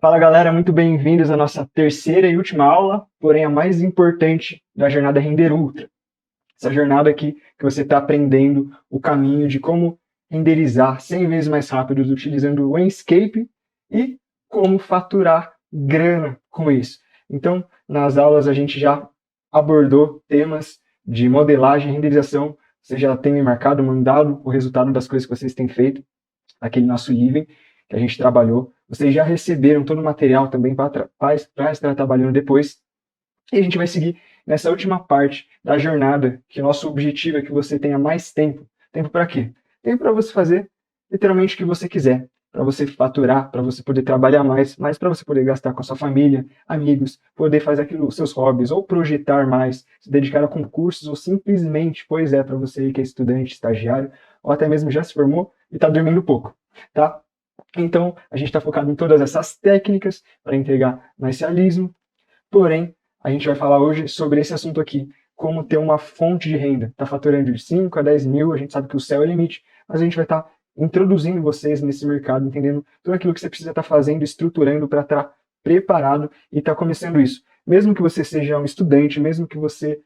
Fala galera, muito bem-vindos à nossa terceira e última aula, porém a mais importante da jornada Render Ultra. Essa jornada aqui que você está aprendendo o caminho de como renderizar 100 vezes mais rápido utilizando o Enscape e como faturar grana com isso. Então, nas aulas a gente já abordou temas de modelagem e renderização. Você já tem me marcado, mandado o resultado das coisas que vocês têm feito, aquele nosso living que a gente trabalhou. Vocês já receberam todo o material também para estar trabalhando depois. E a gente vai seguir nessa última parte da jornada, que o nosso objetivo é que você tenha mais tempo. Tempo para quê? Tempo para você fazer literalmente o que você quiser. Para você faturar, para você poder trabalhar mais, mas para você poder gastar com a sua família, amigos, poder fazer aquilo, os seus hobbies, ou projetar mais, se dedicar a concursos, ou simplesmente, pois é, para você que é estudante, estagiário, ou até mesmo já se formou e está dormindo pouco, tá? Então, a gente está focado em todas essas técnicas para entregar mais realismo, porém, a gente vai falar hoje sobre esse assunto aqui, como ter uma fonte de renda. Está faturando de 5 a 10 mil, a gente sabe que o céu é o limite, mas a gente vai estar introduzindo vocês nesse mercado, entendendo tudo aquilo que você precisa estar fazendo, estruturando para estar preparado e estar começando isso. Mesmo que você seja um estudante, mesmo que você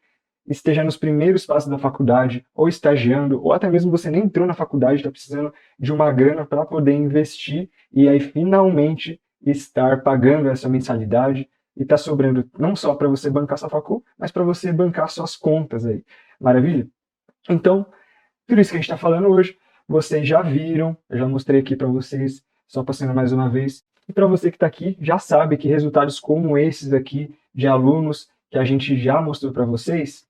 esteja nos primeiros passos da faculdade, ou estagiando, ou até mesmo você nem entrou na faculdade, está precisando de uma grana para poder investir e aí finalmente estar pagando essa mensalidade e está sobrando não só para você bancar sua facul, mas para você bancar suas contas aí. Maravilha? Então, tudo isso que a gente está falando hoje, vocês já viram, eu já mostrei aqui para vocês, só passando mais uma vez. E para você que está aqui, já sabe que resultados como esses aqui, de alunos que a gente já mostrou para vocês,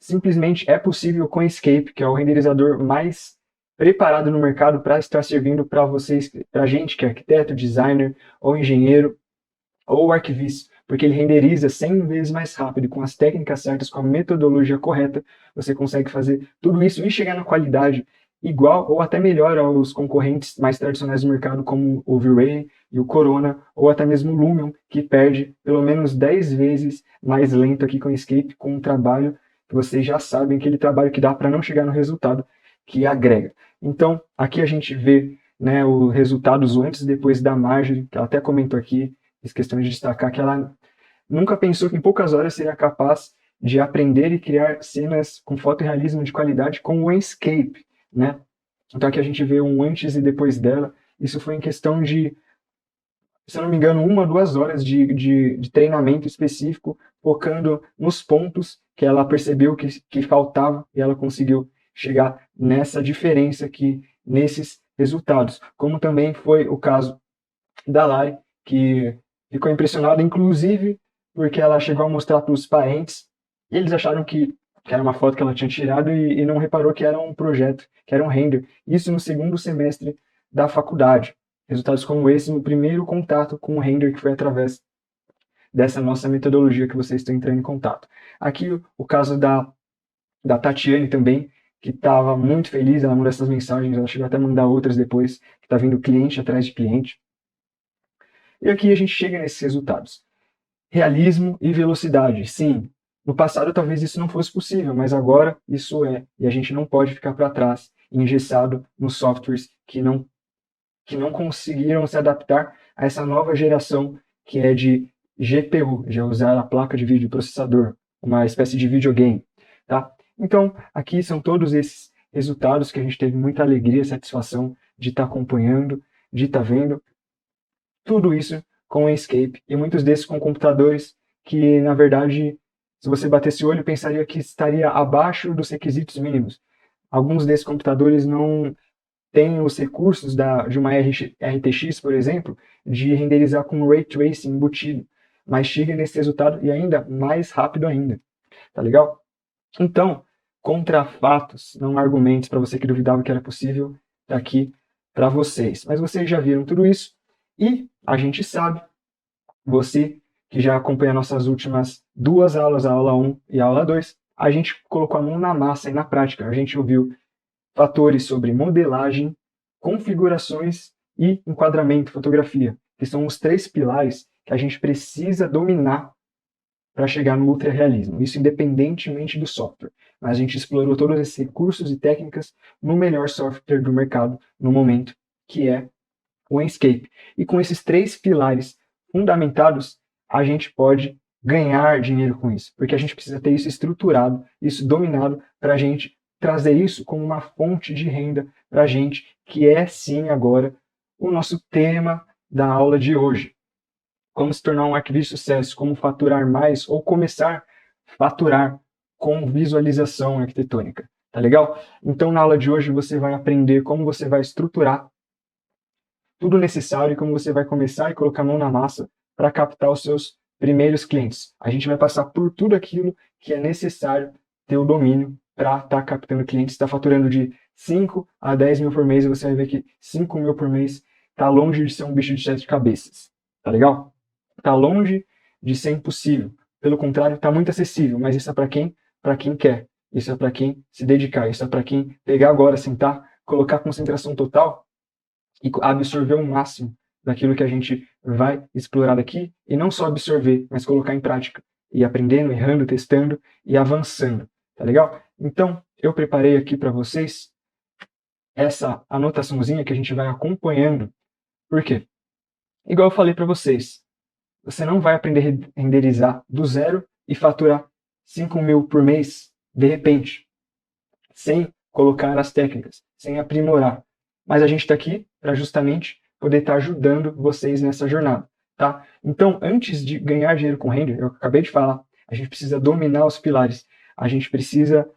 simplesmente é possível com o Enscape, que é o renderizador mais preparado no mercado para estar servindo para vocês, para a gente que é arquiteto, designer, ou engenheiro, ou arquivista, porque ele renderiza 100 vezes mais rápido, com as técnicas certas, com a metodologia correta, você consegue fazer tudo isso e chegar na qualidade igual ou até melhor aos concorrentes mais tradicionais do mercado, como o V-Ray e o Corona, ou até mesmo o Lumion, que perde pelo menos 10 vezes mais lento aqui com o Enscape, com um trabalho que vocês já sabem, aquele trabalho que dá para não chegar no resultado que agrega. Então, aqui a gente vê, né, os resultados antes e depois da Marjorie, que ela até comentou aqui, fiz questão de destacar que ela nunca pensou que em poucas horas seria capaz de aprender e criar cenas com fotorrealismo de qualidade com o Enscape, né? Então aqui a gente vê um antes e depois dela. Isso foi em questão de, se eu não me engano, 1 ou 2 horas de treinamento específico, focando nos pontos que ela percebeu que faltava e ela conseguiu chegar nessa diferença aqui, nesses resultados. Como também foi o caso da Lari, que ficou impressionada, inclusive porque ela chegou a mostrar para os parentes, e eles acharam que era uma foto que ela tinha tirado e não reparou que era um projeto, que era um render. Isso no segundo semestre da faculdade. Resultados como esse no primeiro contato com o render, que foi através dessa nossa metodologia que vocês estão entrando em contato. Aqui o caso da Tatiane também, que estava muito feliz, ela mandou essas mensagens, ela chegou até a mandar outras depois, que está vindo cliente atrás de cliente. E aqui a gente chega nesses resultados. Realismo e velocidade. Sim, no passado talvez isso não fosse possível, mas agora isso é. E a gente não pode ficar para trás, engessado nos softwares que não conseguiram se adaptar a essa nova geração que é de GPU, já usar a placa de vídeo processador, uma espécie de videogame. Tá? Então, aqui são todos esses resultados que a gente teve muita alegria, satisfação de estar acompanhando, de estar vendo. Tudo isso com o Enscape, e muitos desses com computadores que, na verdade, se você batesse o olho, pensaria que estaria abaixo dos requisitos mínimos. Alguns desses computadores não têm os recursos de uma RTX, por exemplo, de renderizar com Ray Tracing embutido, mas chega nesse resultado e ainda mais rápido ainda. Tá legal? Então, contra fatos, não argumentos para você que duvidava que era possível, tá aqui para vocês. Mas vocês já viram tudo isso e a gente sabe, você que já acompanha nossas últimas 2 aulas, a aula 1 e a aula 2, a gente colocou a mão na massa e na prática. A gente ouviu fatores sobre modelagem, configurações e enquadramento, fotografia, que são os 3 pilares que a gente precisa dominar para chegar no ultra-realismo, isso independentemente do software. Mas a gente explorou todos esses recursos e técnicas no melhor software do mercado no momento, que é o Enscape. E com esses 3 pilares fundamentados, a gente pode ganhar dinheiro com isso, porque a gente precisa ter isso estruturado, isso dominado, para a gente trazer isso como uma fonte de renda para a gente, que é sim agora o nosso tema da aula de hoje. Como se tornar um arquivista de sucesso, como faturar mais ou começar a faturar com visualização arquitetônica. Tá legal? Então, na aula de hoje, você vai aprender como você vai estruturar tudo necessário e como você vai começar e colocar a mão na massa para captar os seus primeiros clientes. A gente vai passar por tudo aquilo que é necessário ter o domínio para estar captando clientes. Está faturando de 5 a 10 mil por mês e você vai ver que 5 mil por mês está longe de ser um bicho de 7 cabeças. Tá legal? Está longe de ser impossível. Pelo contrário, está muito acessível. Mas isso é para quem? Para quem quer. Isso é para quem se dedicar. Isso é para quem pegar agora, sentar, colocar concentração total e absorver o máximo daquilo que a gente vai explorar daqui, e não só absorver, mas colocar em prática, e aprendendo, errando, testando e avançando, tá legal? Então, eu preparei aqui para vocês essa anotaçãozinha que a gente vai acompanhando. Por quê? Igual eu falei para vocês, você não vai aprender a renderizar do zero e faturar 5 mil por mês de repente, sem colocar as técnicas, sem aprimorar. Mas a gente está aqui para justamente poder estar ajudando vocês nessa jornada, tá? Então, antes de ganhar dinheiro com render, eu acabei de falar, a gente precisa dominar os pilares, a gente precisa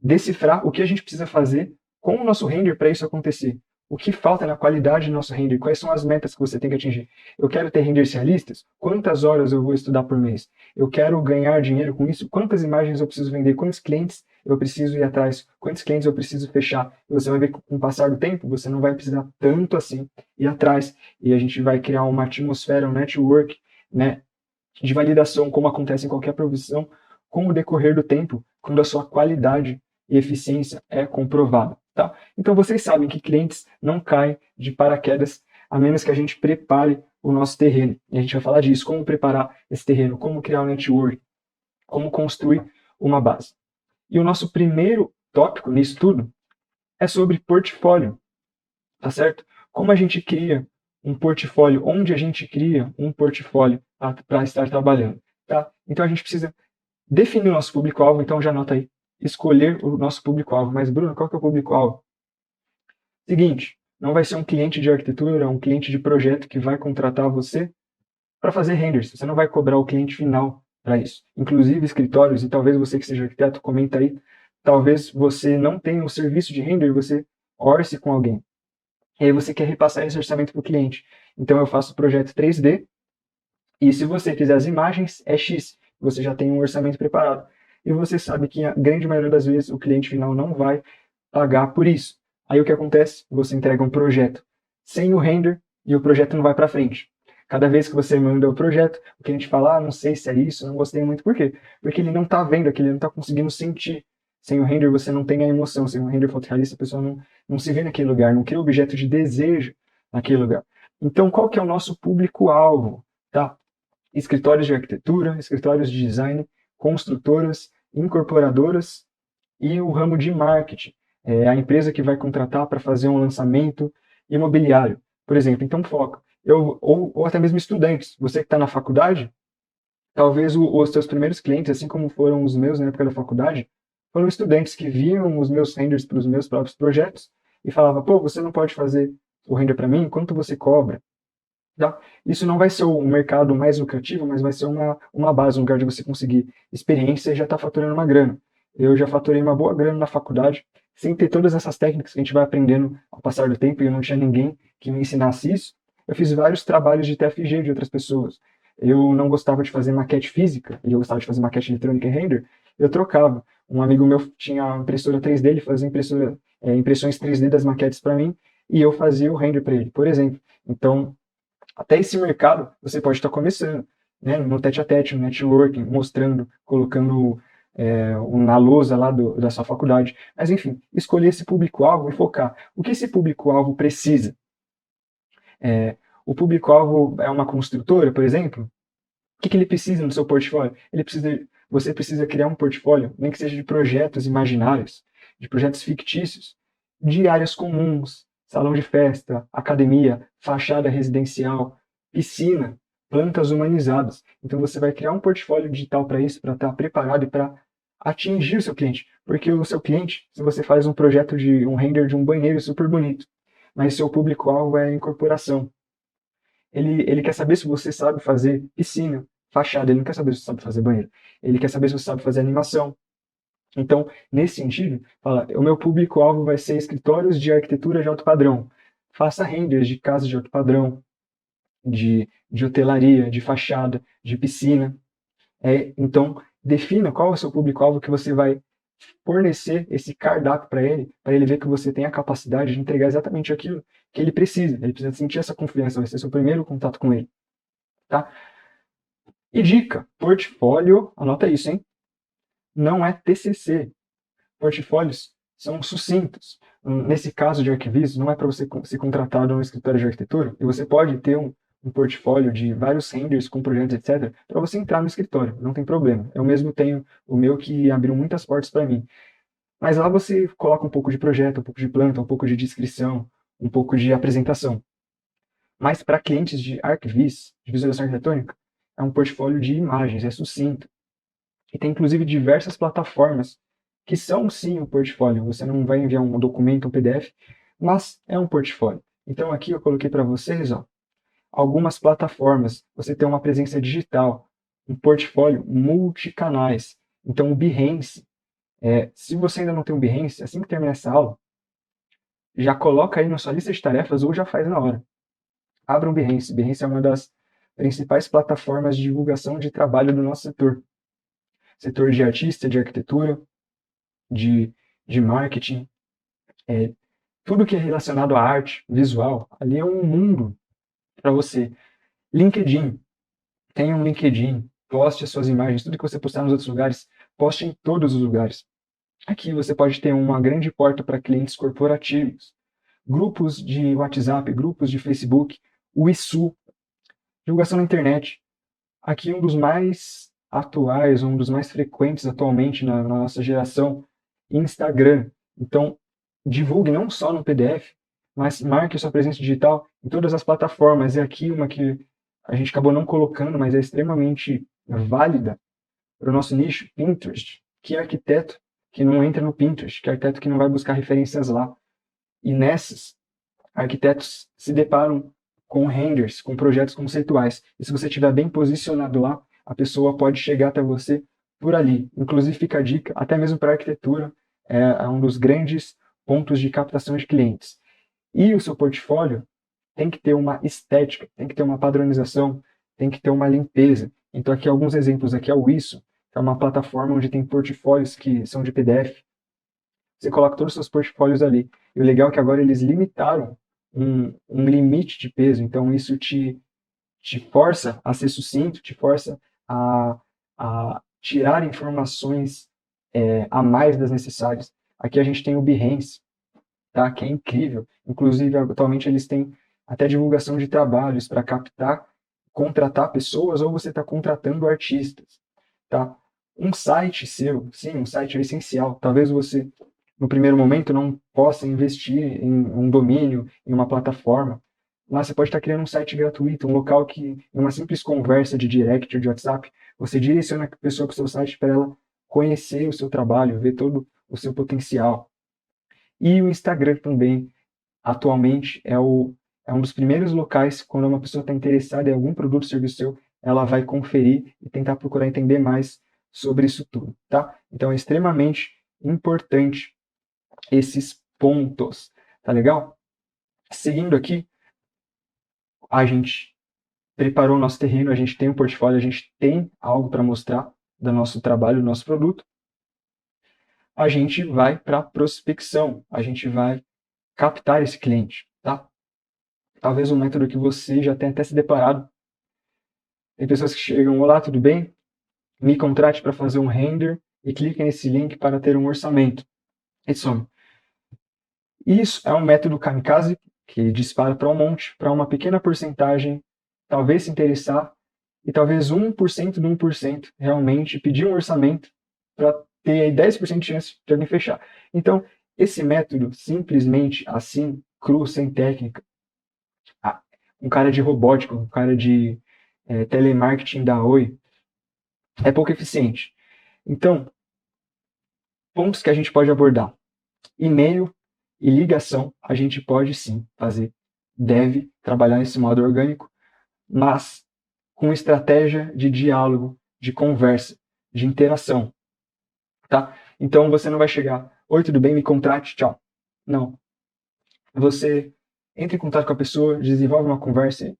decifrar o que a gente precisa fazer com o nosso render para isso acontecer. O que falta na qualidade do nosso render? Quais são as metas que você tem que atingir? Eu quero ter renders realistas? Quantas horas eu vou estudar por mês? Eu quero ganhar dinheiro com isso? Quantas imagens eu preciso vender? Quantos clientes eu preciso ir atrás? Quantos clientes eu preciso fechar? E você vai ver que com o passar do tempo, você não vai precisar tanto assim ir atrás. E a gente vai criar uma atmosfera, um network, né, de validação, como acontece em qualquer profissão, com o decorrer do tempo, quando a sua qualidade e eficiência é comprovada. Tá? Então vocês sabem que clientes não caem de paraquedas, a menos que a gente prepare o nosso terreno. E a gente vai falar disso, como preparar esse terreno, como criar um network, como construir uma base. E o nosso primeiro tópico nisso tudo é sobre portfólio, tá certo? Como a gente cria um portfólio, onde a gente cria um portfólio para estar trabalhando, tá? Então a gente precisa definir o nosso público-alvo, então já anota aí, escolher o nosso público-alvo. Mas, Bruno, qual que é o público-alvo? Seguinte, não vai ser um cliente de arquitetura, um cliente de projeto que vai contratar você para fazer renders. Você não vai cobrar o cliente final para isso. Inclusive escritórios, e talvez você que seja arquiteto, comenta aí, talvez você não tenha um serviço de render, você orce com alguém. E aí você quer repassar esse orçamento para o cliente. Então eu faço o projeto 3D, e se você fizer as imagens, é X. Você já tem um orçamento preparado. E você sabe que a grande maioria das vezes o cliente final não vai pagar por isso. Aí o que acontece? Você entrega um projeto sem o render e o projeto não vai para frente. Cada vez que você manda o projeto, o cliente fala, não sei se é isso, não gostei muito. Por quê? Porque ele não está vendo aquilo, ele não está conseguindo sentir. Sem o render você não tem a emoção, sem o render fotorrealista a pessoa não se vê naquele lugar, não cria objeto de desejo naquele lugar. Então qual que é o nosso público-alvo? Tá? Escritórios de arquitetura, escritórios de design, construtoras, incorporadoras e o ramo de marketing. É a empresa que vai contratar para fazer um lançamento imobiliário, por exemplo. Então, foca. Ou até mesmo estudantes. Você que está na faculdade, talvez os seus primeiros clientes, assim como foram os meus na época da faculdade, foram estudantes que viam os meus renders para os meus próprios projetos e falavam, pô, você não pode fazer o render para mim? Quanto você cobra? Tá? Isso não vai ser o mercado mais lucrativo, mas vai ser uma base, um lugar de você conseguir experiência e já está faturando uma grana. Eu já faturei uma boa grana na faculdade, sem ter todas essas técnicas que a gente vai aprendendo ao passar do tempo, e eu não tinha ninguém que me ensinasse isso. Eu fiz vários trabalhos de TFG de outras pessoas. Eu não gostava de fazer maquete física, e eu gostava de fazer maquete eletrônica e render, eu trocava. Um amigo meu tinha a impressora 3D, ele fazia impressões 3D das maquetes para mim, e eu fazia o render para ele, por exemplo. Então, até esse mercado você pode estar começando, né, no tete-a-tete, no networking, mostrando, colocando na lousa lá da sua faculdade. Mas, enfim, escolher esse público-alvo e focar. O que esse público-alvo precisa? O público-alvo é uma construtora, por exemplo? O que ele precisa no seu portfólio? Você precisa criar um portfólio, nem que seja de projetos imaginários, de projetos fictícios, de áreas comuns, salão de festa, academia, fachada residencial, piscina, plantas humanizadas. Então você vai criar um portfólio digital para isso, para estar preparado e para atingir o seu cliente. Porque o seu cliente, se você faz um projeto de um render de um banheiro super bonito, mas seu público-alvo é a incorporação. Ele quer saber se você sabe fazer piscina, fachada, ele não quer saber se você sabe fazer banheiro. Ele quer saber se você sabe fazer animação. Então, nesse sentido, fala, o meu público-alvo vai ser escritórios de arquitetura de alto padrão. Faça renders de casas de alto padrão, de hotelaria, de fachada, de piscina. Então, defina qual é o seu público-alvo que você vai fornecer esse cardápio para ele ver que você tem a capacidade de entregar exatamente aquilo que ele precisa. Ele precisa sentir essa confiança, vai ser seu primeiro contato com ele. Tá? E dica, portfólio, anota isso, hein? Não é TCC. Portfólios são sucintos. Nesse caso de arquivismo, não é para você ser contratado num escritório de arquitetura, e você pode ter um portfólio de vários renders com projetos, etc., para você entrar no escritório, não tem problema. Eu mesmo tenho o meu que abriu muitas portas para mim. Mas lá você coloca um pouco de projeto, um pouco de planta, um pouco de descrição, um pouco de apresentação. Mas para clientes de ArcViz, de visualização arquitetônica, é um portfólio de imagens, é sucinto. E tem inclusive diversas plataformas que são sim um portfólio. Você não vai enviar um documento, um PDF, mas é um portfólio. Então aqui eu coloquei para vocês, algumas plataformas. Você tem uma presença digital, um portfólio multicanais. Então o Behance, se você ainda não tem um Behance, assim que terminar essa aula, já coloca aí na sua lista de tarefas ou já faz na hora. Abra um Behance. Behance é uma das principais plataformas de divulgação de trabalho do nosso setor. Setor de artista, de arquitetura, de marketing, tudo que é relacionado à arte, visual, ali é um mundo para você. LinkedIn, tenha um LinkedIn, poste as suas imagens, tudo que você postar nos outros lugares, poste em todos os lugares. Aqui você pode ter uma grande porta para clientes corporativos, grupos de WhatsApp, grupos de Facebook, o ISU, divulgação na internet. Aqui um dos mais atuais, um dos mais frequentes atualmente na nossa geração, Instagram. Então, divulgue não só no PDF, mas marque sua presença digital em todas as plataformas. E aqui uma que a gente acabou não colocando, mas é extremamente válida para o nosso nicho, Pinterest. Que é arquiteto que não entra no Pinterest, que é arquiteto que não vai buscar referências lá. E nessas, arquitetos se deparam com renders, com projetos conceituais. E se você estiver bem posicionado lá, a pessoa pode chegar até você por ali. Inclusive, fica a dica, até mesmo para a arquitetura, é um dos grandes pontos de captação de clientes. E o seu portfólio tem que ter uma estética, tem que ter uma padronização, tem que ter uma limpeza. Então, aqui alguns exemplos. Aqui é o Isso, que é uma plataforma onde tem portfólios que são de PDF. Você coloca todos os seus portfólios ali. E o legal é que agora eles limitaram um limite de peso, então isso te força a ser sucinto, te força a tirar informações a mais das necessárias. Aqui a gente tem o Behance, tá? Que é incrível. Inclusive, atualmente eles têm até divulgação de trabalhos para captar, contratar pessoas ou você está contratando artistas. Tá? Um site seu, sim, um site é essencial. Talvez você no primeiro momento não possa investir em um domínio, em uma plataforma. Lá você pode estar criando um site gratuito, um local que, em uma simples conversa de direct ou de WhatsApp, você direciona a pessoa para o seu site para ela conhecer o seu trabalho, ver todo o seu potencial. E o Instagram também, atualmente, é um dos primeiros locais, quando uma pessoa está interessada em algum produto ou serviço seu, ela vai conferir e tentar procurar entender mais sobre isso tudo, tá? Então é extremamente importante esses pontos, tá legal? Seguindo aqui, a gente preparou o nosso terreno, a gente tem um portfólio, a gente tem algo para mostrar do nosso trabalho, do nosso produto. A gente vai para a prospecção, a gente vai captar esse cliente, tá? Talvez um método que você já tenha até se deparado. Tem pessoas que chegam, olá, tudo bem? Me contrate para fazer um render e clique nesse link para ter um orçamento. E some. Isso é um método kamikaze que dispara para um monte, para uma pequena porcentagem talvez se interessar e talvez 1% de 1% realmente pedir um orçamento para ter aí 10% de chance de alguém fechar. Então, esse método, simplesmente assim, cru, sem técnica. Um cara de robótica, um cara de telemarketing da Oi, é pouco eficiente. Então, pontos que a gente pode abordar. E-mail e ligação, a gente pode sim fazer. Deve trabalhar nesse modo orgânico, mas com estratégia de diálogo, de conversa, de interação. Tá? Então você não vai chegar, oi, tudo bem, me contrate, tchau. Não. Você entra em contato com a pessoa, desenvolve uma conversa,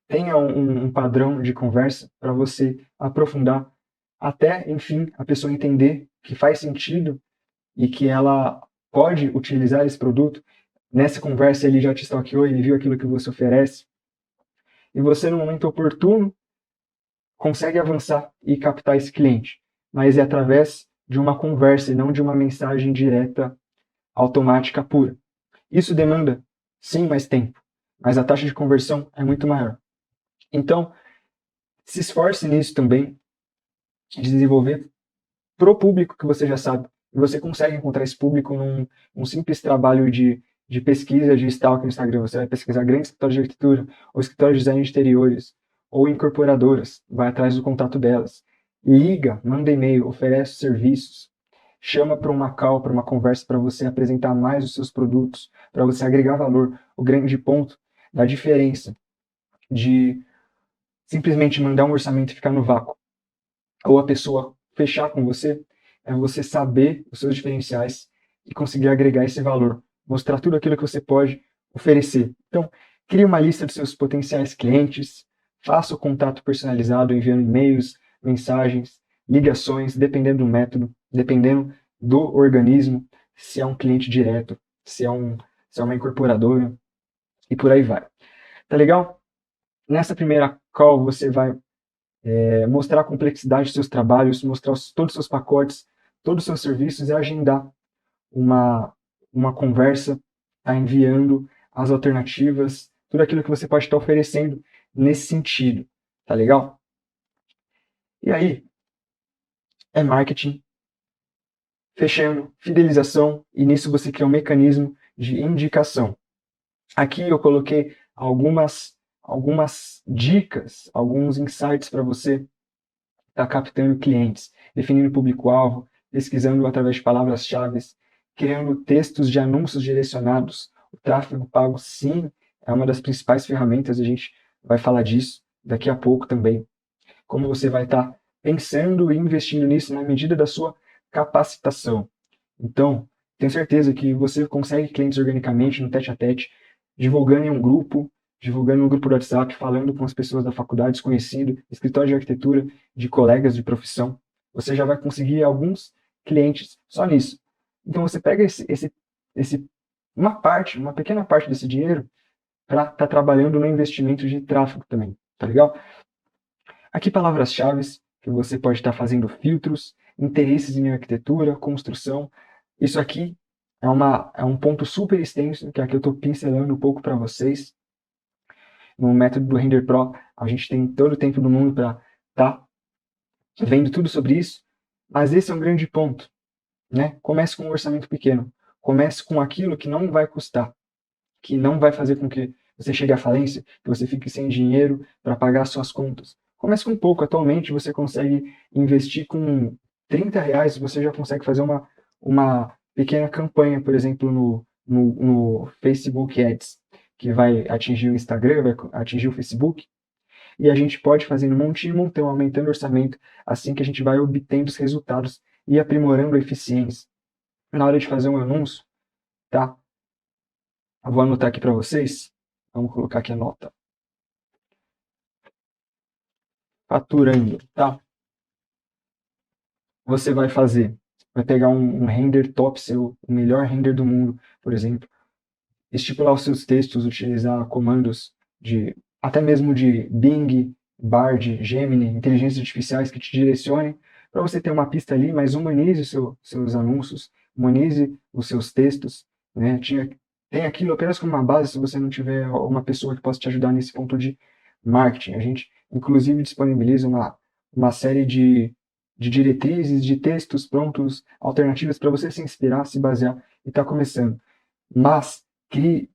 tenha um padrão de conversa para você aprofundar até, enfim, a pessoa entender que faz sentido e que ela pode utilizar esse produto. Nessa conversa ele já te stalkeou, ele viu aquilo que você oferece, e você, no momento oportuno, consegue avançar e captar esse cliente. Mas é através de uma conversa e não de uma mensagem direta, automática, pura. Isso demanda, sim, mais tempo, mas a taxa de conversão é muito maior. Então, se esforce nisso também, de desenvolver para o público que você já sabe. E você consegue encontrar esse público num simples trabalho de pesquisa de stalk no Instagram. Você vai pesquisar grandes escritórios de arquitetura, ou escritórios de design de interiores, ou incorporadoras, vai atrás do contato delas. Liga, manda e-mail, oferece serviços, chama para uma call, para uma conversa, para você apresentar mais os seus produtos, para você agregar valor. O grande ponto da diferença de simplesmente mandar um orçamento e ficar no vácuo, ou a pessoa fechar com você, é você saber os seus diferenciais e conseguir agregar esse valor, mostrar tudo aquilo que você pode oferecer. Então, crie uma lista dos seus potenciais clientes, faça o contato personalizado enviando e-mails, mensagens, ligações, dependendo do método, dependendo do organismo, se é um cliente direto, se é uma incorporadora, e por aí vai. Tá legal? Nessa primeira call você vai mostrar a complexidade dos seus trabalhos, mostrar todos os seus pacotes, todos os seus serviços e agendar uma conversa, tá enviando as alternativas, tudo aquilo que você pode estar oferecendo nesse sentido, tá legal? E aí, é marketing, fechando, fidelização, e nisso você cria um mecanismo de indicação. Aqui eu coloquei algumas dicas, alguns insights para você estar captando clientes, definindo público-alvo, pesquisando através de palavras-chave, criando textos de anúncios direcionados. O tráfego pago, sim, é uma das principais ferramentas, a gente vai falar disso daqui a pouco também. Como você vai estar pensando e investindo nisso na medida da sua capacitação. Então, tenho certeza que você consegue clientes organicamente no tete-a-tete, divulgando em um grupo, divulgando no grupo do WhatsApp, falando com as pessoas da faculdade, desconhecido, escritório de arquitetura, de colegas de profissão. Você já vai conseguir alguns clientes só nisso. Então você pega uma pequena parte desse dinheiro para estar trabalhando no investimento de tráfego também, tá legal? Aqui palavras-chave que você pode estar fazendo filtros, interesses em arquitetura, construção. Isso aqui é um ponto super extenso, que aqui eu estou pincelando um pouco para vocês. No método do Render Pro, a gente tem todo o tempo do mundo para estar vendo tudo sobre isso, mas esse é um grande ponto, né? Comece com um orçamento pequeno, comece com aquilo que não vai custar, que não vai fazer com que você chegue à falência, que você fique sem dinheiro para pagar suas contas. Comece com pouco. Atualmente você consegue investir com R$ 30, você já consegue fazer uma pequena campanha, por exemplo, no Facebook Ads, que vai atingir o Instagram, vai atingir o Facebook, e a gente pode fazer um monte de montão, aumentando o orçamento, assim que a gente vai obtendo os resultados e aprimorando a eficiência. Na hora de fazer um anúncio, tá? Eu vou anotar aqui para vocês. Vamos colocar aqui a nota. Faturando, tá? Você vai pegar um render top seu, o melhor render do mundo, por exemplo, estipular os seus textos, utilizar comandos até mesmo de Bing, Bard, Gemini, inteligências artificiais que te direcionem para você ter uma pista ali, mas humanize seus anúncios, humanize os seus textos, né? Tem aquilo apenas como uma base se você não tiver uma pessoa que possa te ajudar nesse ponto de marketing. A gente, inclusive, disponibiliza uma série de diretrizes, de textos prontos, alternativas para você se inspirar, se basear e estar começando. Mas crie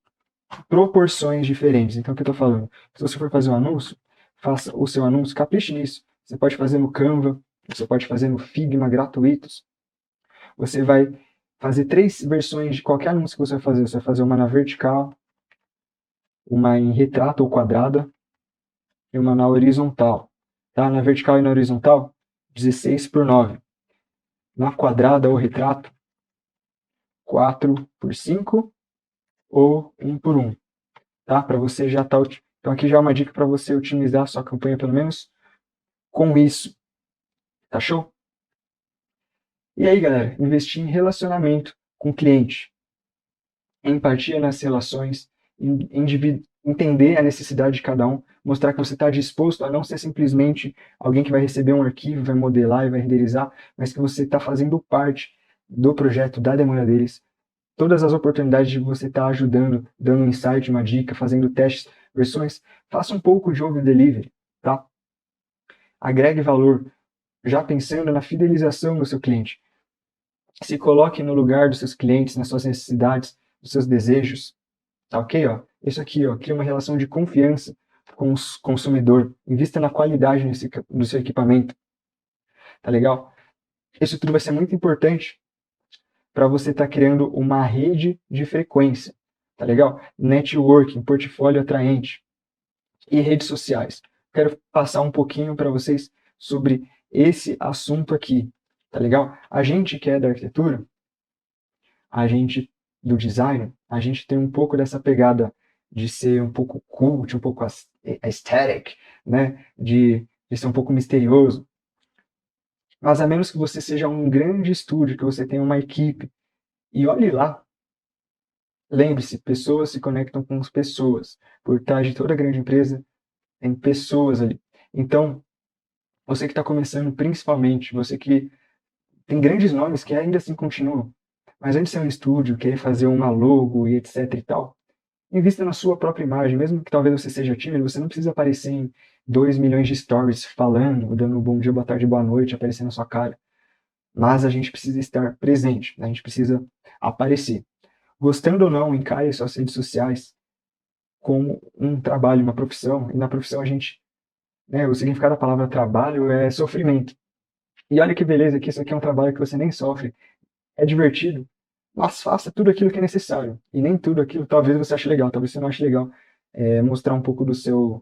proporções diferentes. Então, o que eu estou falando? Se você for fazer um anúncio, faça o seu anúncio, capriche nisso. Você pode fazer no Canva, você pode fazer no Figma gratuitos. Você vai fazer 3 versões de qualquer anúncio que você vai fazer. Você vai fazer uma na vertical, uma em retrato ou quadrada e uma na horizontal. Tá? Na vertical e na horizontal, 16:9. Na quadrada ou retrato, 4:5 ou 1:1. Tá? Para você já tá. Então aqui já é uma dica para você otimizar a sua campanha pelo menos com isso. Tá show? E aí, galera, investir em relacionamento com o cliente, empatia nas relações, entender a necessidade de cada um, mostrar que você está disposto a não ser simplesmente alguém que vai receber um arquivo, vai modelar e vai renderizar, mas que você está fazendo parte do projeto, da demanda deles. Todas as oportunidades de você estar ajudando, dando um insight, uma dica, fazendo testes, versões, faça um pouco de over delivery, tá? Agregue valor, já pensando na fidelização do seu cliente. Se coloque no lugar dos seus clientes, nas suas necessidades, dos seus desejos, tá ok? Ó, isso aqui, ó, cria uma relação de confiança com o consumidor. Invista na qualidade do seu equipamento, tá legal? Isso tudo vai ser muito importante para você estar criando uma rede de frequência, tá legal? Networking, portfólio atraente e redes sociais. Quero passar um pouquinho para vocês sobre esse assunto aqui, tá legal? A gente que é da arquitetura, a gente do design, a gente tem um pouco dessa pegada de ser um pouco cult, um pouco aesthetic, né? De ser um pouco misterioso. Mas a menos que você seja um grande estúdio, que você tenha uma equipe, e olhe lá, lembre-se, pessoas se conectam com as pessoas. Por trás de toda grande empresa, tem pessoas ali. Então, você que está começando, principalmente, você que tem grandes nomes que ainda assim continuam, mas antes de ser um estúdio, querer fazer uma logo e etc e tal, invista na sua própria imagem, mesmo que talvez você seja tímido, você não precisa aparecer em 2 milhões de stories falando, dando bom dia, boa tarde, boa noite, aparecendo na sua cara. Mas a gente precisa estar presente, a gente precisa aparecer. Gostando ou não, encare suas redes sociais como um trabalho, uma profissão, e na profissão a gente, né, o significado da palavra trabalho é sofrimento. E olha que beleza que isso aqui é um trabalho que você nem sofre, é divertido, mas faça tudo aquilo que é necessário. E nem tudo aquilo talvez você ache legal, talvez você não ache legal mostrar um pouco dos seus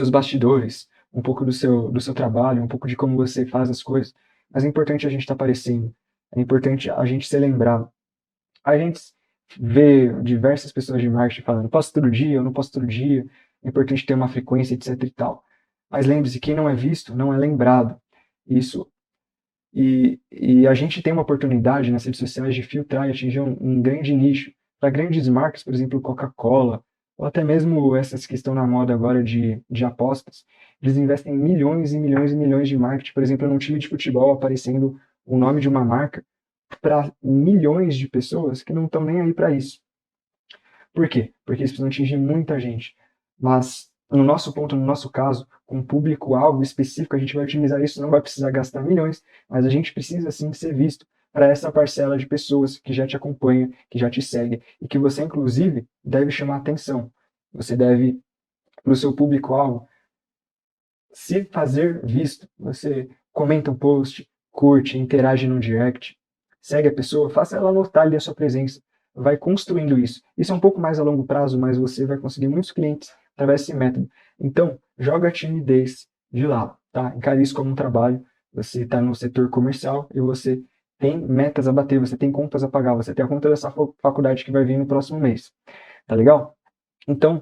bastidores, um pouco do seu trabalho, um pouco de como você faz as coisas. Mas é importante a gente estar aparecendo, é importante a gente ser lembrado. A gente vê diversas pessoas de marketing falando, posso todo dia, eu não posso todo dia, é importante ter uma frequência, etc e tal. Mas lembre-se, quem não é visto, não é lembrado. Isso. E a gente tem uma oportunidade nas redes sociais de filtrar e atingir um grande nicho. Para grandes marcas, por exemplo, Coca-Cola, ou até mesmo essas que estão na moda agora de apostas, eles investem milhões e milhões e milhões de marketing, por exemplo, num time de futebol aparecendo o nome de uma marca para milhões de pessoas que não estão nem aí para isso. Por quê? Porque eles precisam atingir muita gente. Mas, no nosso ponto, no nosso caso, com um público-alvo específico, a gente vai otimizar isso, não vai precisar gastar milhões, mas a gente precisa sim ser visto para essa parcela de pessoas que já te acompanha, que já te segue, e que você, inclusive, deve chamar atenção. Você deve, para o seu público-alvo, se fazer visto. Você comenta um post, curte, interage no direct, segue a pessoa, faça ela notar ali a sua presença. Vai construindo isso. Isso é um pouco mais a longo prazo, mas você vai conseguir muitos clientes através desse método. Então, joga a timidez de lado, tá? Encare isso como um trabalho. Você está no setor comercial e você tem metas a bater, você tem contas a pagar, você tem a conta dessa faculdade que vai vir no próximo mês. Tá legal? Então,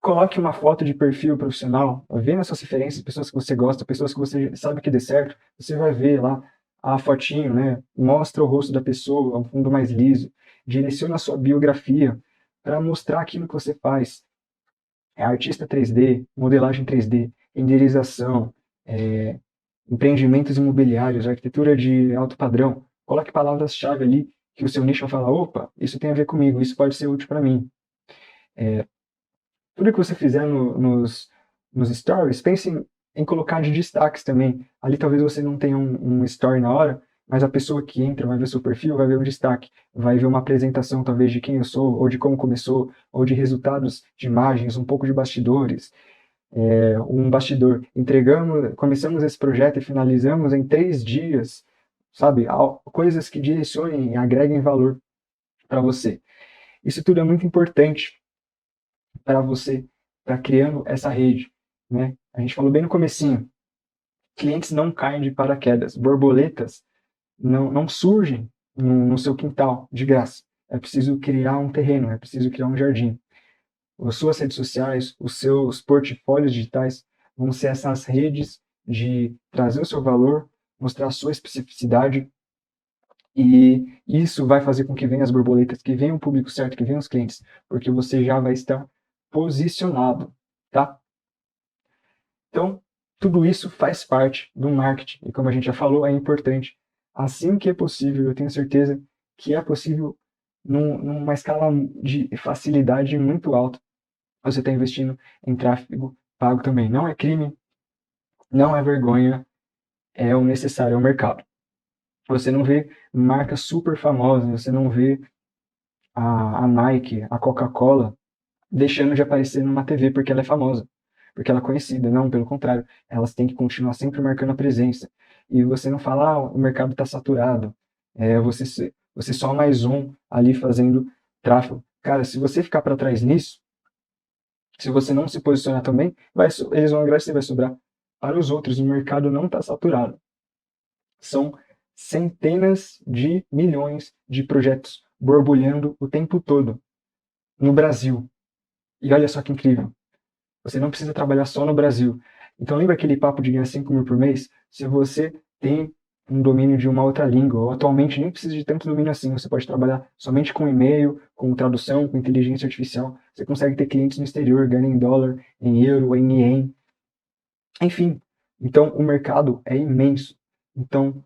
coloque uma foto de perfil profissional, vê nas suas referências, pessoas que você gosta, pessoas que você sabe que dê certo, você vai ver lá a fotinho, né? Mostra o rosto da pessoa, um fundo mais liso, direciona a sua biografia para mostrar aquilo que você faz. É artista 3D, modelagem 3D, renderização, empreendimentos imobiliários, arquitetura de alto padrão. Coloque palavras-chave ali que o seu nicho vai falar, opa, isso tem a ver comigo, isso pode ser útil para mim. Tudo que você fizer nos stories, pense em colocar de destaques também. Ali talvez você não tenha um story na hora, mas a pessoa que entra vai ver seu perfil, vai ver um destaque, vai ver uma apresentação talvez de quem eu sou, ou de como começou, ou de resultados de imagens, um pouco de bastidores, um bastidor. Começamos esse projeto e finalizamos em 3 dias, sabe? Coisas que direcionem e agreguem valor para você. Isso tudo é muito importante para você estar criando essa rede, né? A gente falou bem no comecinho, clientes não caem de paraquedas, borboletas não surgem no seu quintal de graça. É preciso criar um terreno, é preciso criar um jardim. As suas redes sociais, os seus portfólios digitais vão ser essas redes de trazer o seu valor, mostrar a sua especificidade, e isso vai fazer com que venham as borboletas, que venha o público certo, que venham os clientes, porque você já vai estar posicionado, tá? Então, tudo isso faz parte do marketing, e como a gente já falou, é importante. Assim que é possível, eu tenho certeza que é possível numa escala de facilidade muito alta, você está investindo em tráfego pago também. Não é crime, não é vergonha, é o necessário, é o mercado. Você não vê marcas super famosas, você não vê a Nike, a Coca-Cola deixando de aparecer numa TV porque ela é famosa, porque ela é conhecida. Não, pelo contrário, elas têm que continuar sempre marcando a presença. E você não fala, o mercado está saturado, você só mais um ali fazendo tráfego. Cara, se você ficar para trás nisso, se você não se posicionar também, eles vão agradecer, vai sobrar para os outros. O mercado não está saturado. São centenas de milhões de projetos borbulhando o tempo todo no Brasil. E olha só que incrível. Você não precisa trabalhar só no Brasil. Então lembra aquele papo de ganhar 5 mil por mês? Se você tem um domínio de uma outra língua, ou atualmente nem precisa de tanto domínio assim, você pode trabalhar somente com e-mail, com tradução, com inteligência artificial. Você consegue ter clientes no exterior, ganhando em dólar, em euro, em ien. Enfim, então o mercado é imenso. Então,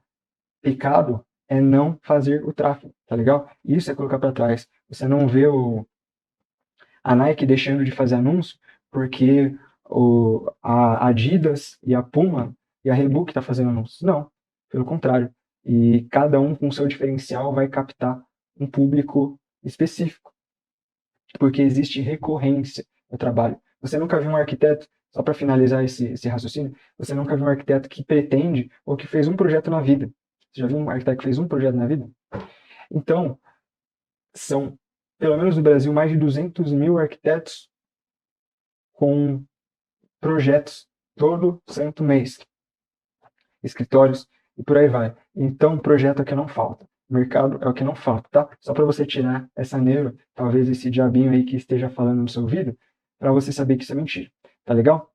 pecado é não fazer o tráfego, tá legal? Isso é colocar para trás. Você não vê a Nike deixando de fazer anúncio porque a Adidas e a Puma e a Reebok tá fazendo anúncios. Não, pelo contrário. E cada um com seu diferencial vai captar um público específico, porque existe recorrência no trabalho. Você nunca viu um arquiteto, só para finalizar esse raciocínio, você nunca viu um arquiteto que pretende ou que fez um projeto na vida. Você já viu um arquiteto que fez um projeto na vida? Então, são, pelo menos no Brasil, mais de 200 mil arquitetos com projetos todo santo mês, escritórios e por aí vai. Então, projeto é o que não falta, mercado é o que não falta, tá? Só para você tirar essa neura, talvez esse diabinho aí que esteja falando no seu ouvido, para você saber que isso é mentira, tá legal?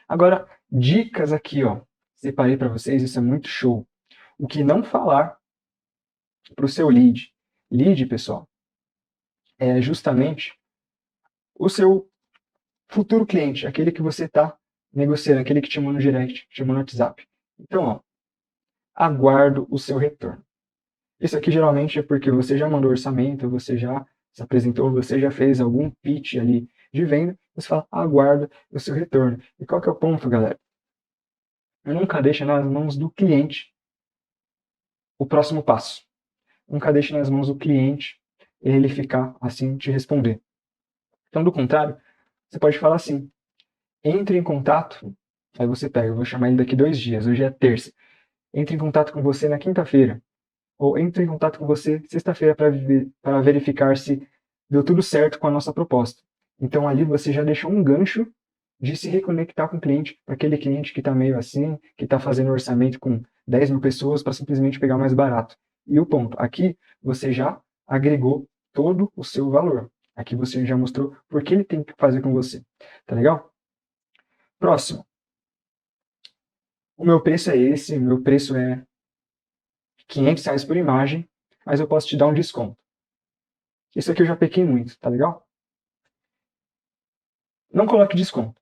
Agora, dicas aqui, ó, separei para vocês, isso é muito show. O que não falar para o seu lead. Lead, pessoal, é justamente o seu futuro cliente, aquele que você está negociando, aquele que te chamou no direct, te chamou no WhatsApp. Então, ó, aguardo o seu retorno. Isso aqui geralmente é porque você já mandou orçamento, você já se apresentou, você já fez algum pitch ali de venda, você fala, aguardo o seu retorno. E qual que é o ponto, galera? Nunca deixa nas mãos do cliente o próximo passo. Nunca deixe nas mãos do cliente ele ficar assim te responder. Então, do contrário, você pode falar assim, entre em contato, aí você pega, eu vou chamar ele daqui 2 dias, hoje é terça, entre em contato com você na quinta-feira, ou entre em contato com você sexta-feira para verificar se deu tudo certo com a nossa proposta. Então ali você já deixou um gancho de se reconectar com o cliente, para aquele cliente que está meio assim, que está fazendo orçamento com 10 mil pessoas para simplesmente pegar mais barato. E o ponto, aqui você já agregou todo o seu valor. Aqui você já mostrou por que ele tem que fazer com você. Tá legal? Próximo. O meu preço é esse, o meu preço é R$ 500 por imagem, mas eu posso te dar um desconto. Isso aqui eu já pequei muito, tá legal? Não coloque desconto.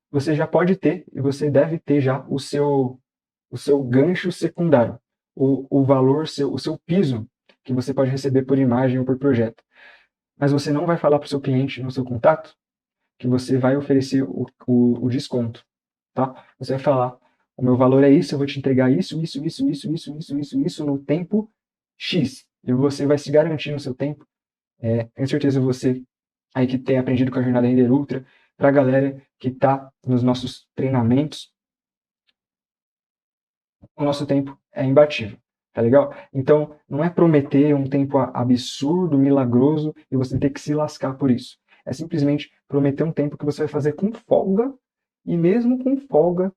Você já pode ter, e você deve ter já o seu gancho secundário, o valor, o seu piso que você pode receber por imagem ou por projeto. Mas você não vai falar para o seu cliente no seu contato que você vai oferecer o desconto, tá? Você vai falar, o meu valor é isso, eu vou te entregar isso no tempo X. E você vai se garantir no seu tempo. Com certeza você aí que tem aprendido com a jornada Render Ultra, para a galera que está nos nossos treinamentos, o nosso tempo é imbatível. Tá legal? Então, não é prometer um tempo absurdo, milagroso, e você ter que se lascar por isso. É simplesmente prometer um tempo que você vai fazer com folga, e mesmo com folga,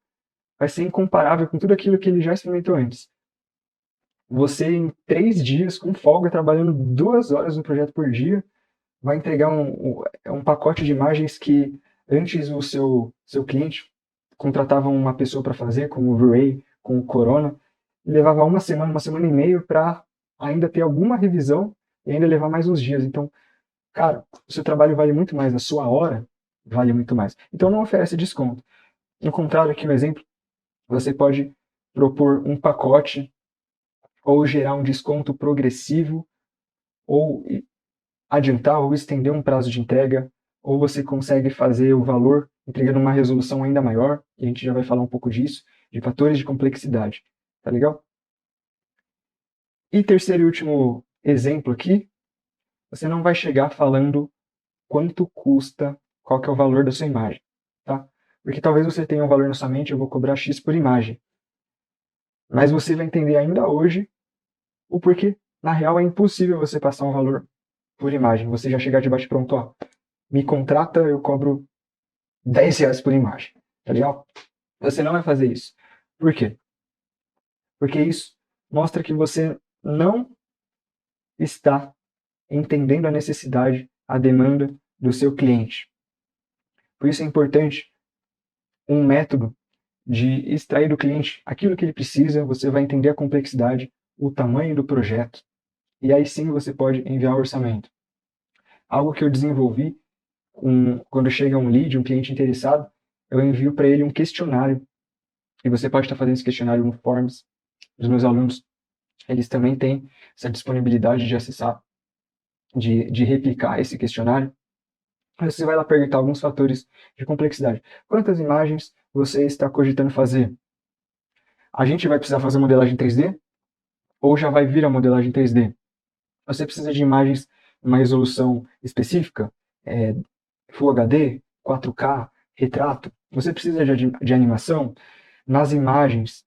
vai ser incomparável com tudo aquilo que ele já experimentou antes. Você, em 3 dias, com folga, trabalhando 2 horas no projeto por dia, vai entregar um pacote de imagens que antes o seu cliente contratava uma pessoa para fazer, como o V-Ray, com o Corona, e levava uma semana e meia para ainda ter alguma revisão e ainda levar mais uns dias. Então, cara, o seu trabalho vale muito mais, a sua hora vale muito mais. Então não oferece desconto. Encontrar aqui um exemplo, você pode propor um pacote ou gerar um desconto progressivo ou adiantar ou estender um prazo de entrega, ou você consegue fazer o valor entregando uma resolução ainda maior, e a gente já vai falar um pouco disso, de fatores de complexidade. Tá legal? E terceiro e último exemplo aqui, você não vai chegar falando quanto custa, qual que é o valor da sua imagem, tá? Porque talvez você tenha um valor na sua mente, eu vou cobrar X por imagem. Mas você vai entender ainda hoje o porquê, na real, é impossível você passar um valor por imagem. Você já chegar de bate-pronto, ó, me contrata, eu cobro R$ 10 por imagem, tá legal? Você não vai fazer isso. Por quê? Porque isso mostra que você não está entendendo a necessidade, a demanda do seu cliente. Por isso é importante um método de extrair do cliente aquilo que ele precisa, você vai entender a complexidade, o tamanho do projeto, e aí sim você pode enviar o orçamento. Algo que eu desenvolvi, quando chega um lead, um cliente interessado, eu envio para ele um questionário, e você pode estar fazendo esse questionário no Forms. Os meus alunos, eles também têm essa disponibilidade de acessar, de replicar esse questionário. Aí você vai lá perguntar alguns fatores de complexidade. Quantas imagens você está cogitando fazer? A gente vai precisar fazer modelagem 3D? Ou já vai vir a modelagem 3D? Você precisa de imagens uma resolução específica? Full HD? 4K? Retrato? Você precisa de animação? Nas imagens,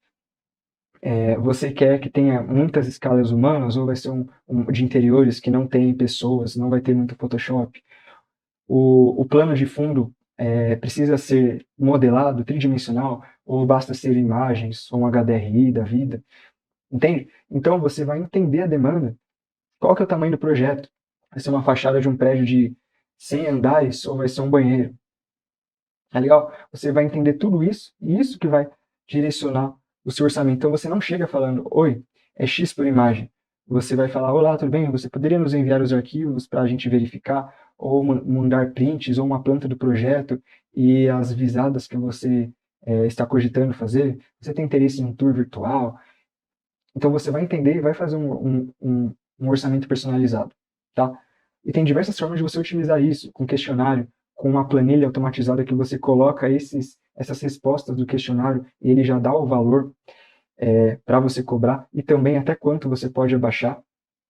você quer que tenha muitas escalas humanas ou vai ser de interiores que não tem pessoas, não vai ter muito Photoshop? O plano de fundo precisa ser modelado, tridimensional, ou basta ser imagens, ou um HDRI da vida, entende? Então você vai entender a demanda, qual que é o tamanho do projeto, vai ser uma fachada de um prédio de 100 andares ou vai ser um banheiro, tá legal? Você vai entender tudo isso, e isso que vai direcionar o seu orçamento. Então você não chega falando, oi, é X por imagem. Você vai falar, olá, tudo bem? Você poderia nos enviar os arquivos para a gente verificar, ou mandar prints, ou uma planta do projeto e as visadas que você está cogitando fazer? Você tem interesse em um tour virtual? Então você vai entender e vai fazer um orçamento personalizado, tá? E tem diversas formas de você utilizar isso, com questionário, com uma planilha automatizada que você coloca essas respostas do questionário e ele já dá o valor para você cobrar e também até quanto você pode abaixar,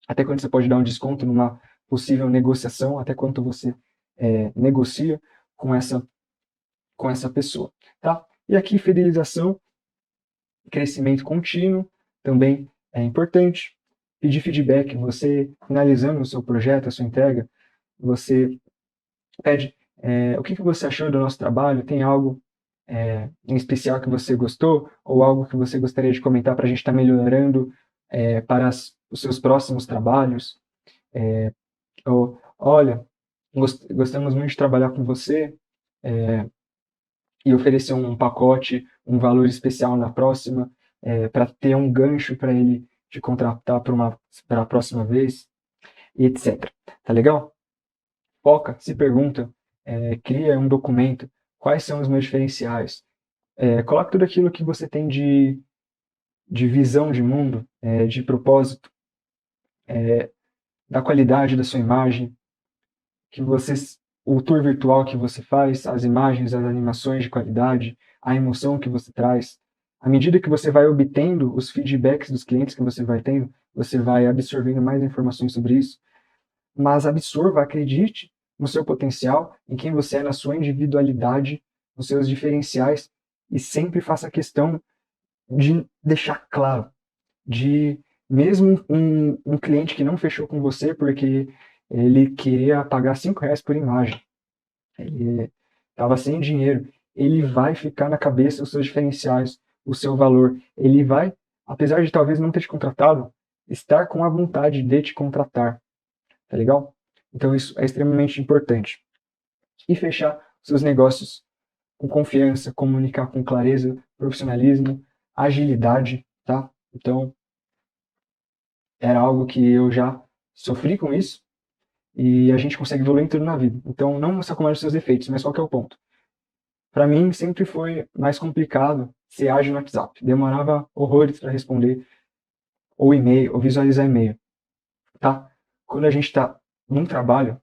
até quanto você pode dar um desconto numa possível negociação, até quanto você negocia com essa pessoa, tá? E aqui fidelização, crescimento contínuo também é importante. Pedir feedback, você finalizando o seu projeto, a sua entrega, você pede o que você achou do nosso trabalho, tem algo em especial que você gostou, ou algo que você gostaria de comentar para a gente estar melhorando para os seus próximos trabalhos. Ou, olha, gostamos muito de trabalhar com você e oferecer um pacote, um valor especial na próxima, para ter um gancho para ele te contratar para a próxima vez, e etc. Tá legal? Foca, se pergunta, cria um documento, quais são os meus diferenciais, coloca tudo aquilo que você tem de visão de mundo, de propósito, da qualidade da sua imagem, o tour virtual que você faz, as imagens, as animações de qualidade, a emoção que você traz, À medida que você vai obtendo os feedbacks dos clientes que você vai tendo, você vai absorvendo mais informações sobre isso. Mas absorva, acredite no seu potencial, em quem você é, na sua individualidade, nos seus diferenciais, e sempre faça questão de deixar claro, de mesmo um cliente que não fechou com você porque ele queria pagar R$ 5 por imagem, ele estava sem dinheiro, ele vai ficar na cabeça os seus diferenciais, o seu valor, ele vai, apesar de talvez não ter te contratado, estar com a vontade de te contratar, tá legal? Então isso é extremamente importante. E fechar seus negócios com confiança, comunicar com clareza, profissionalismo, agilidade, tá? Então, era algo que eu já sofri com isso e a gente consegue evoluir em tudo na vida. Então, não se acomode os seus defeitos, mas qual que é o ponto? Para mim, sempre foi mais complicado ser ágil no WhatsApp. Demorava horrores para responder ou e-mail, ou visualizar e-mail, tá? Quando a gente está num trabalho,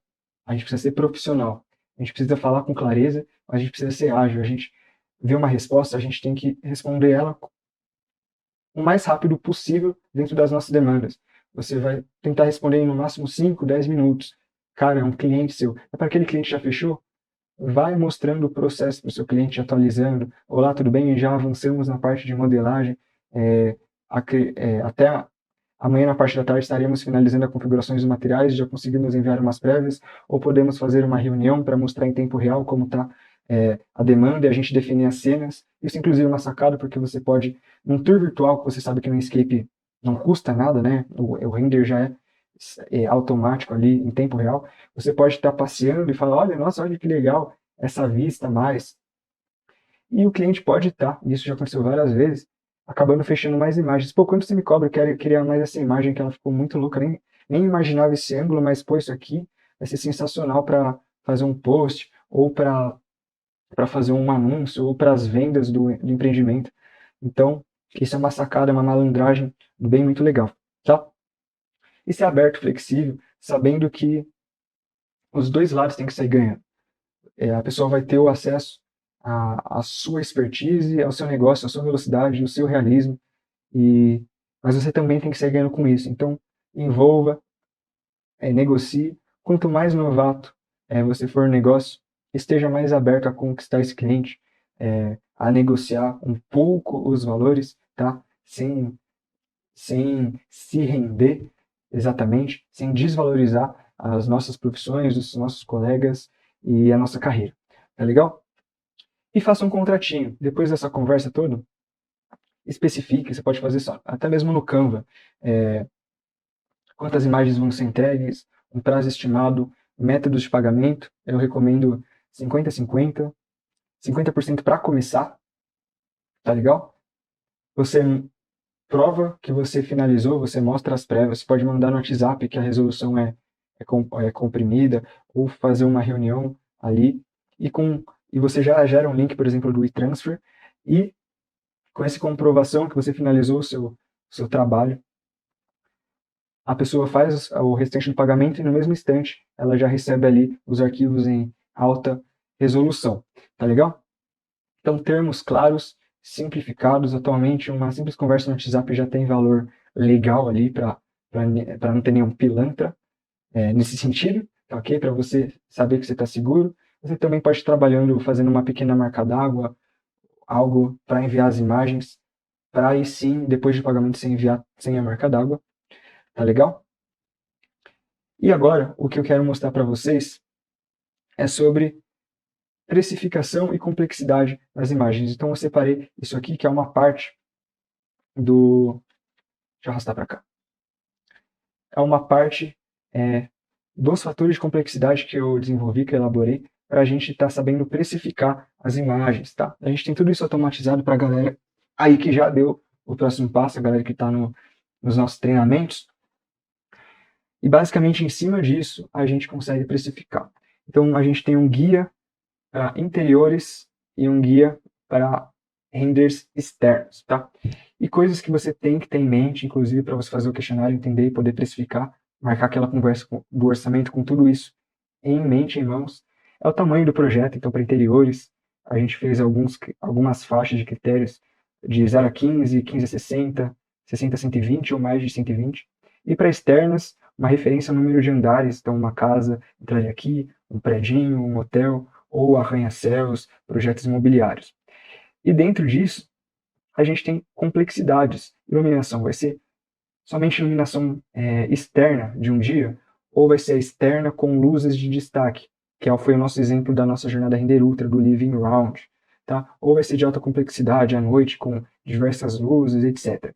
a gente precisa ser profissional. A gente precisa falar com clareza, a gente precisa ser ágil. A gente vê uma resposta, a gente tem que responder ela o mais rápido possível dentro das nossas demandas. Você vai tentar responder em no máximo 5, 10 minutos. Cara, é um cliente seu. É para aquele cliente que já fechou? Vai mostrando o processo para o seu cliente, atualizando. Olá, tudo bem? Já avançamos na parte de modelagem. Até amanhã, na parte da tarde, estaremos finalizando as configurações dos materiais. Já conseguimos enviar umas prévias. Ou podemos fazer uma reunião para mostrar em tempo real como está a demanda e a gente definir as cenas. Isso, inclusive, é uma sacada, porque você pode, num tour virtual, que você sabe que no Escape não custa nada, né? O render já é automático ali, em tempo real. Você pode estar passeando e falar, olha, nossa, olha que legal, essa vista mais. E o cliente pode estar, isso já aconteceu várias vezes, acabando fechando mais imagens. Pô, quando você me cobra, eu quero criar mais essa imagem, que ela ficou muito louca, nem imaginava esse ângulo, mas pô, isso aqui vai ser sensacional para fazer um post, ou para fazer um anúncio, ou para as vendas do empreendimento. Então, isso é uma sacada, uma malandragem bem muito legal, tá? E ser aberto, flexível, sabendo que os dois lados têm que sair ganhando. A pessoa vai ter o acesso à sua expertise, ao seu negócio, à sua velocidade, ao seu realismo, mas você também tem que sair ganhando com isso. Então, envolva, negocie. Quanto mais novato você for no negócio, esteja mais aberto a conquistar esse cliente, a negociar um pouco os valores, tá? Sem se render exatamente, sem desvalorizar as nossas profissões, os nossos colegas e a nossa carreira. Tá legal? E faça um contratinho. Depois dessa conversa toda, especifique, você pode fazer só, até mesmo no Canva, quantas imagens vão ser entregues, um prazo estimado, métodos de pagamento. Eu recomendo 50-50, 50% para começar, tá legal? Você prova que você finalizou, você mostra as prévias, você pode mandar no WhatsApp que a resolução é comprimida, ou fazer uma reunião ali, e você já gera um link, por exemplo, do e-transfer, e com essa comprovação que você finalizou o seu trabalho, a pessoa faz o restante do pagamento e no mesmo instante ela já recebe ali os arquivos em alta resolução. Tá legal? Então, termos claros, simplificados. Atualmente, uma simples conversa no WhatsApp já tem valor legal ali para não ter nenhum pilantra nesse sentido, tá ok? Para você saber que você está seguro. Você também pode ir trabalhando, fazendo uma pequena marca d'água, algo para enviar as imagens, para aí sim, depois de pagamento, você enviar sem a marca d'água. Tá legal? E agora, o que eu quero mostrar para vocês é sobre precificação e complexidade das imagens. Então eu separei isso aqui, que é uma parte do... Deixa eu arrastar para cá. É uma parte dos fatores de complexidade que eu desenvolvi, que eu elaborei, para a gente estar sabendo precificar as imagens, tá? A gente tem tudo isso automatizado para a galera aí que já deu o próximo passo, a galera que está nos nossos treinamentos. E basicamente em cima disso a gente consegue precificar. Então a gente tem um guia para interiores e um guia para renders externos, tá? E coisas que você tem que ter em mente, inclusive para você fazer o questionário, entender e poder precificar, marcar aquela conversa do orçamento com tudo isso em mente, em mãos, é o tamanho do projeto. Então, para interiores, a gente fez algumas faixas de critérios de 0 a 15, 15 a 60, 60 a 120 ou mais de 120. E para externas, uma referência ao número de andares, então uma casa entraria aqui, um predinho, um hotel, ou arranha-céus, projetos imobiliários. E dentro disso, a gente tem complexidades. Iluminação vai ser somente iluminação externa de um dia, ou vai ser externa com luzes de destaque, que foi o nosso exemplo da nossa jornada Render Ultra, do Living Round, tá? Ou vai ser de alta complexidade à noite, com diversas luzes, etc.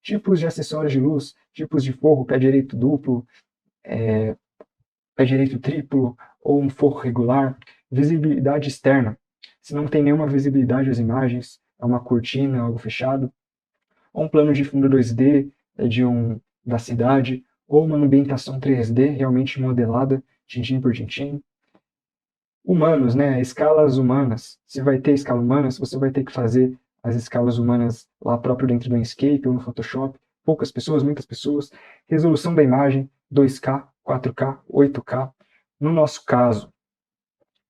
Tipos de acessórios de luz, tipos de forro, pé direito duplo, pé direito triplo, ou um forro regular, visibilidade externa. Se não tem nenhuma visibilidade as imagens, é uma cortina, algo fechado, ou um plano de fundo 2D da cidade, ou uma ambientação 3D realmente modelada, tintim por tintim. Humanos, né? Escalas humanas. Se vai ter escala humana, você vai ter que fazer as escalas humanas lá próprio dentro do Inkscape ou no Photoshop. Poucas pessoas, muitas pessoas. Resolução da imagem, 2K, 4K, 8K. No nosso caso,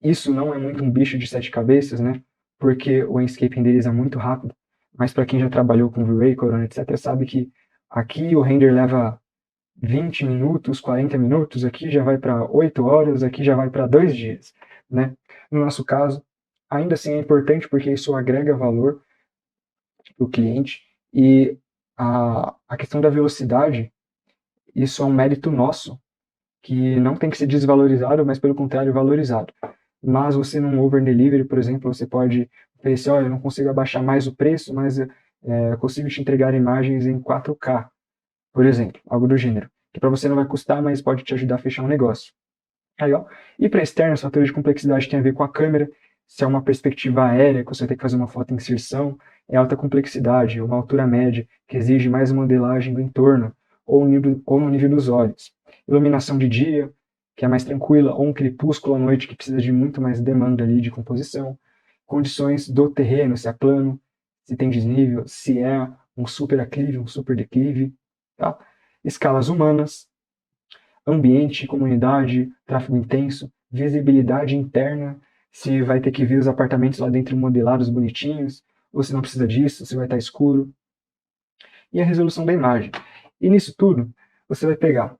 isso não é muito um bicho de 7 cabeças, né? Porque o Inkscape renderiza muito rápido. Mas para quem já trabalhou com V-Ray, Corona, etc., sabe que aqui o render leva 20 minutos, 40 minutos, aqui já vai para 8 horas, aqui já vai para 2 dias, né? No nosso caso, ainda assim é importante porque isso agrega valor para o cliente e a questão da velocidade, isso é um mérito nosso, que não tem que ser desvalorizado, mas pelo contrário, valorizado. Mas você num over delivery, por exemplo, você pode oferecer, olha, eu não consigo abaixar mais o preço, mas eu consigo te entregar imagens em 4K, por exemplo, algo do gênero, que para você não vai custar, mas pode te ajudar a fechar um negócio. Aí, ó. E para externo, os fatores de complexidade tem a ver com a câmera, se é uma perspectiva aérea, que você vai ter que fazer uma foto em inserção, é alta complexidade, uma altura média, que exige mais modelagem do entorno, ou no nível dos olhos. Iluminação de dia, que é mais tranquila, ou um crepúsculo à noite, que precisa de muito mais demanda ali de composição. Condições do terreno, se é plano, se tem desnível, se é um super aclive, um super declive. Tá? Escalas humanas, ambiente, comunidade, tráfego intenso, visibilidade interna, se vai ter que ver os apartamentos lá dentro modelados bonitinhos, ou se não precisa disso, se vai estar escuro. E a resolução da imagem. E nisso tudo, você vai pegar,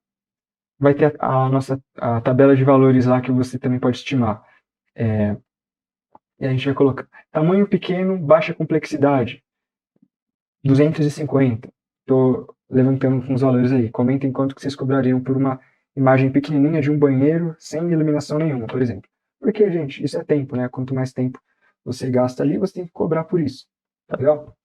vai ter a tabela de valores lá que você também pode estimar. E a gente vai colocar tamanho pequeno, baixa complexidade, 250. Estou levantando com os valores aí. Comentem quanto que vocês cobrariam por uma imagem pequenininha de um banheiro sem iluminação nenhuma, por exemplo. Porque, gente, isso é tempo, né? Quanto mais tempo você gasta ali, você tem que cobrar por isso. Tá legal?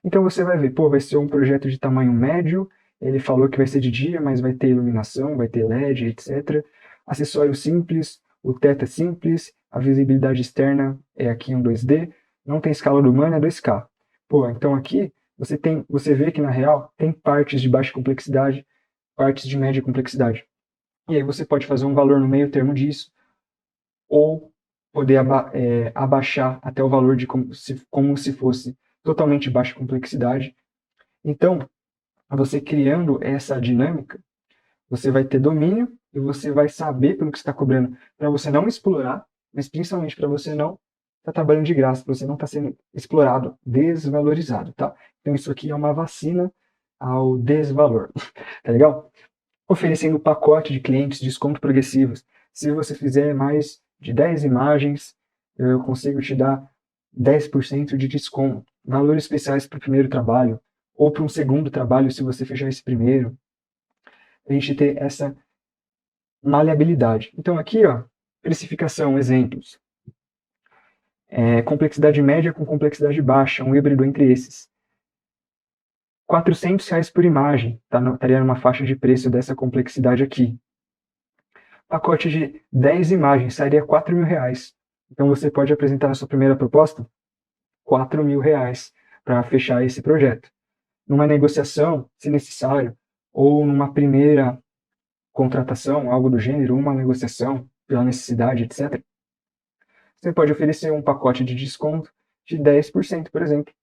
Então você vai ver, pô, vai ser um projeto de tamanho médio. Ele falou que vai ser de dia, mas vai ter iluminação, vai ter LED, etc. Acessório simples, o teto é simples, a visibilidade externa é aqui um 2D, não tem escala humana, é 2K. Pô, então aqui você vê que na real tem partes de baixa complexidade, partes de média complexidade. E aí você pode fazer um valor no meio termo disso, ou poder abaixar até o valor de como se fosse totalmente baixa complexidade. Então, você criando essa dinâmica, você vai ter domínio e você vai saber pelo que você está cobrando, para você não explorar, mas principalmente para você não estar trabalhando de graça, para você não estar sendo explorado, desvalorizado, tá? Então isso aqui é uma vacina ao desvalor, tá legal? Oferecendo pacote de clientes, desconto progressivos. Se você fizer mais de 10 imagens, eu consigo te dar 10% de desconto. Valores especiais para o primeiro trabalho, ou para um segundo trabalho, se você fechar esse primeiro. A gente ter essa maleabilidade. Então aqui, ó, precificação, exemplos. Complexidade média com complexidade baixa, um híbrido entre esses. R$ 400 por imagem, estaria numa faixa de preço dessa complexidade aqui. Pacote de 10 imagens sairia R$ 4.000. Então você pode apresentar a sua primeira proposta, R$ 4.000 para fechar esse projeto. Numa negociação, se necessário, ou numa primeira contratação, algo do gênero, uma negociação pela necessidade, etc. Você pode oferecer um pacote de desconto de 10%, por exemplo.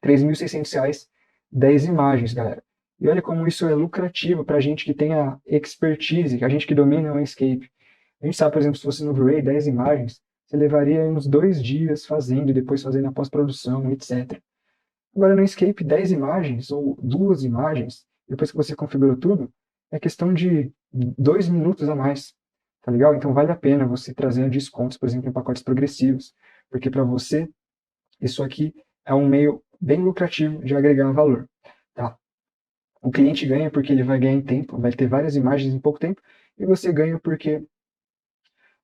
R$ 3.600, 10 imagens, galera. E olha como isso é lucrativo para a gente que tem a expertise, a gente que domina o landscape. A gente sabe, por exemplo, se fosse no V-Ray 10 imagens, você levaria uns 2 dias fazendo e depois fazendo a pós-produção, etc. Agora no Escape, 10 imagens ou 2 imagens, depois que você configurou tudo, é questão de 2 minutos a mais, tá legal? Então vale a pena você trazer descontos, por exemplo, em pacotes progressivos, porque para você isso aqui é um meio bem lucrativo de agregar valor, tá? O cliente ganha porque ele vai ganhar em tempo, vai ter várias imagens em pouco tempo, e você ganha porque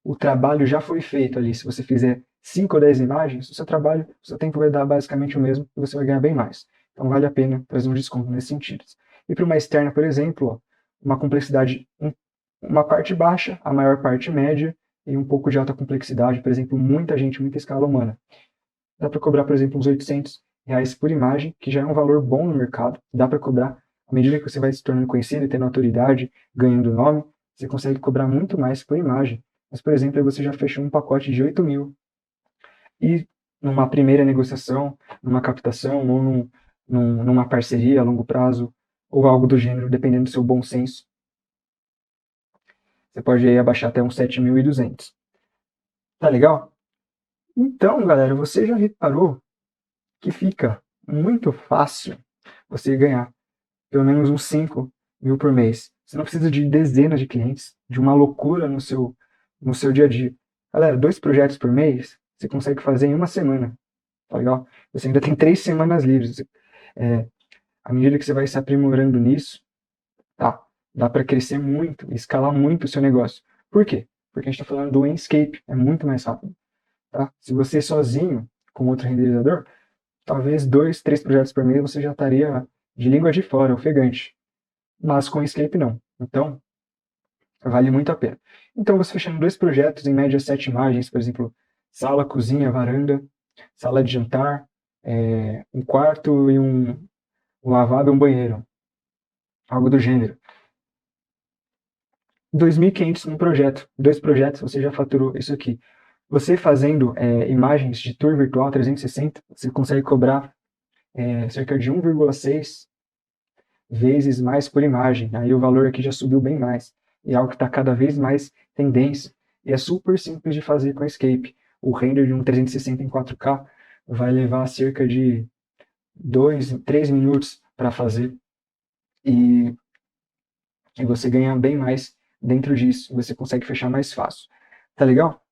o trabalho já foi feito ali. Se você fizer 5 ou 10 imagens, o seu trabalho, o seu tempo vai dar basicamente o mesmo e você vai ganhar bem mais. Então vale a pena trazer um desconto nesse sentido. E para uma externa, por exemplo, ó, uma complexidade, uma parte baixa, a maior parte média e um pouco de alta complexidade, por exemplo, muita gente, muita escala humana. Dá para cobrar, por exemplo, uns R$ 800 por imagem, que já é um valor bom no mercado. Dá para cobrar, à medida que você vai se tornando conhecido e tendo autoridade, ganhando nome, você consegue cobrar muito mais por imagem. Mas, por exemplo, aí você já fechou um pacote de 8 mil. E numa primeira negociação, numa captação ou numa parceria a longo prazo, ou algo do gênero, dependendo do seu bom senso, você pode aí abaixar até uns 7.200. Tá legal? Então, galera, você já reparou que fica muito fácil você ganhar pelo menos uns 5 mil por mês. Você não precisa de dezenas de clientes, de uma loucura no seu dia a dia. Galera, 2 projetos por mês, você consegue fazer em uma semana, tá legal? Você ainda tem 3 semanas livres. À medida que você vai se aprimorando nisso, tá? Dá para crescer muito, escalar muito o seu negócio. Por quê? Porque a gente está falando do Enscape, é muito mais rápido, tá? Se você sozinho, com outro renderizador, talvez 2, 3 projetos por mês você já estaria de língua de fora, ofegante. Mas com Escape não. Então, vale muito a pena. Então, você fechando 2 projetos, em média 7 imagens, por exemplo, sala, cozinha, varanda, sala de jantar, um quarto e um lavabo e um banheiro. Algo do gênero. 2.500 num projeto. 2 projetos, você já faturou isso aqui. Você fazendo imagens de tour virtual 360, você consegue cobrar cerca de 1,6 vezes mais por imagem. Aí o valor aqui já subiu bem mais. E é algo que está cada vez mais tendência. E é super simples de fazer com a Escape. O render de um 360 em 4K vai levar cerca de 2, 3 minutos para fazer. E você ganha bem mais dentro disso. Você consegue fechar mais fácil. Tá legal?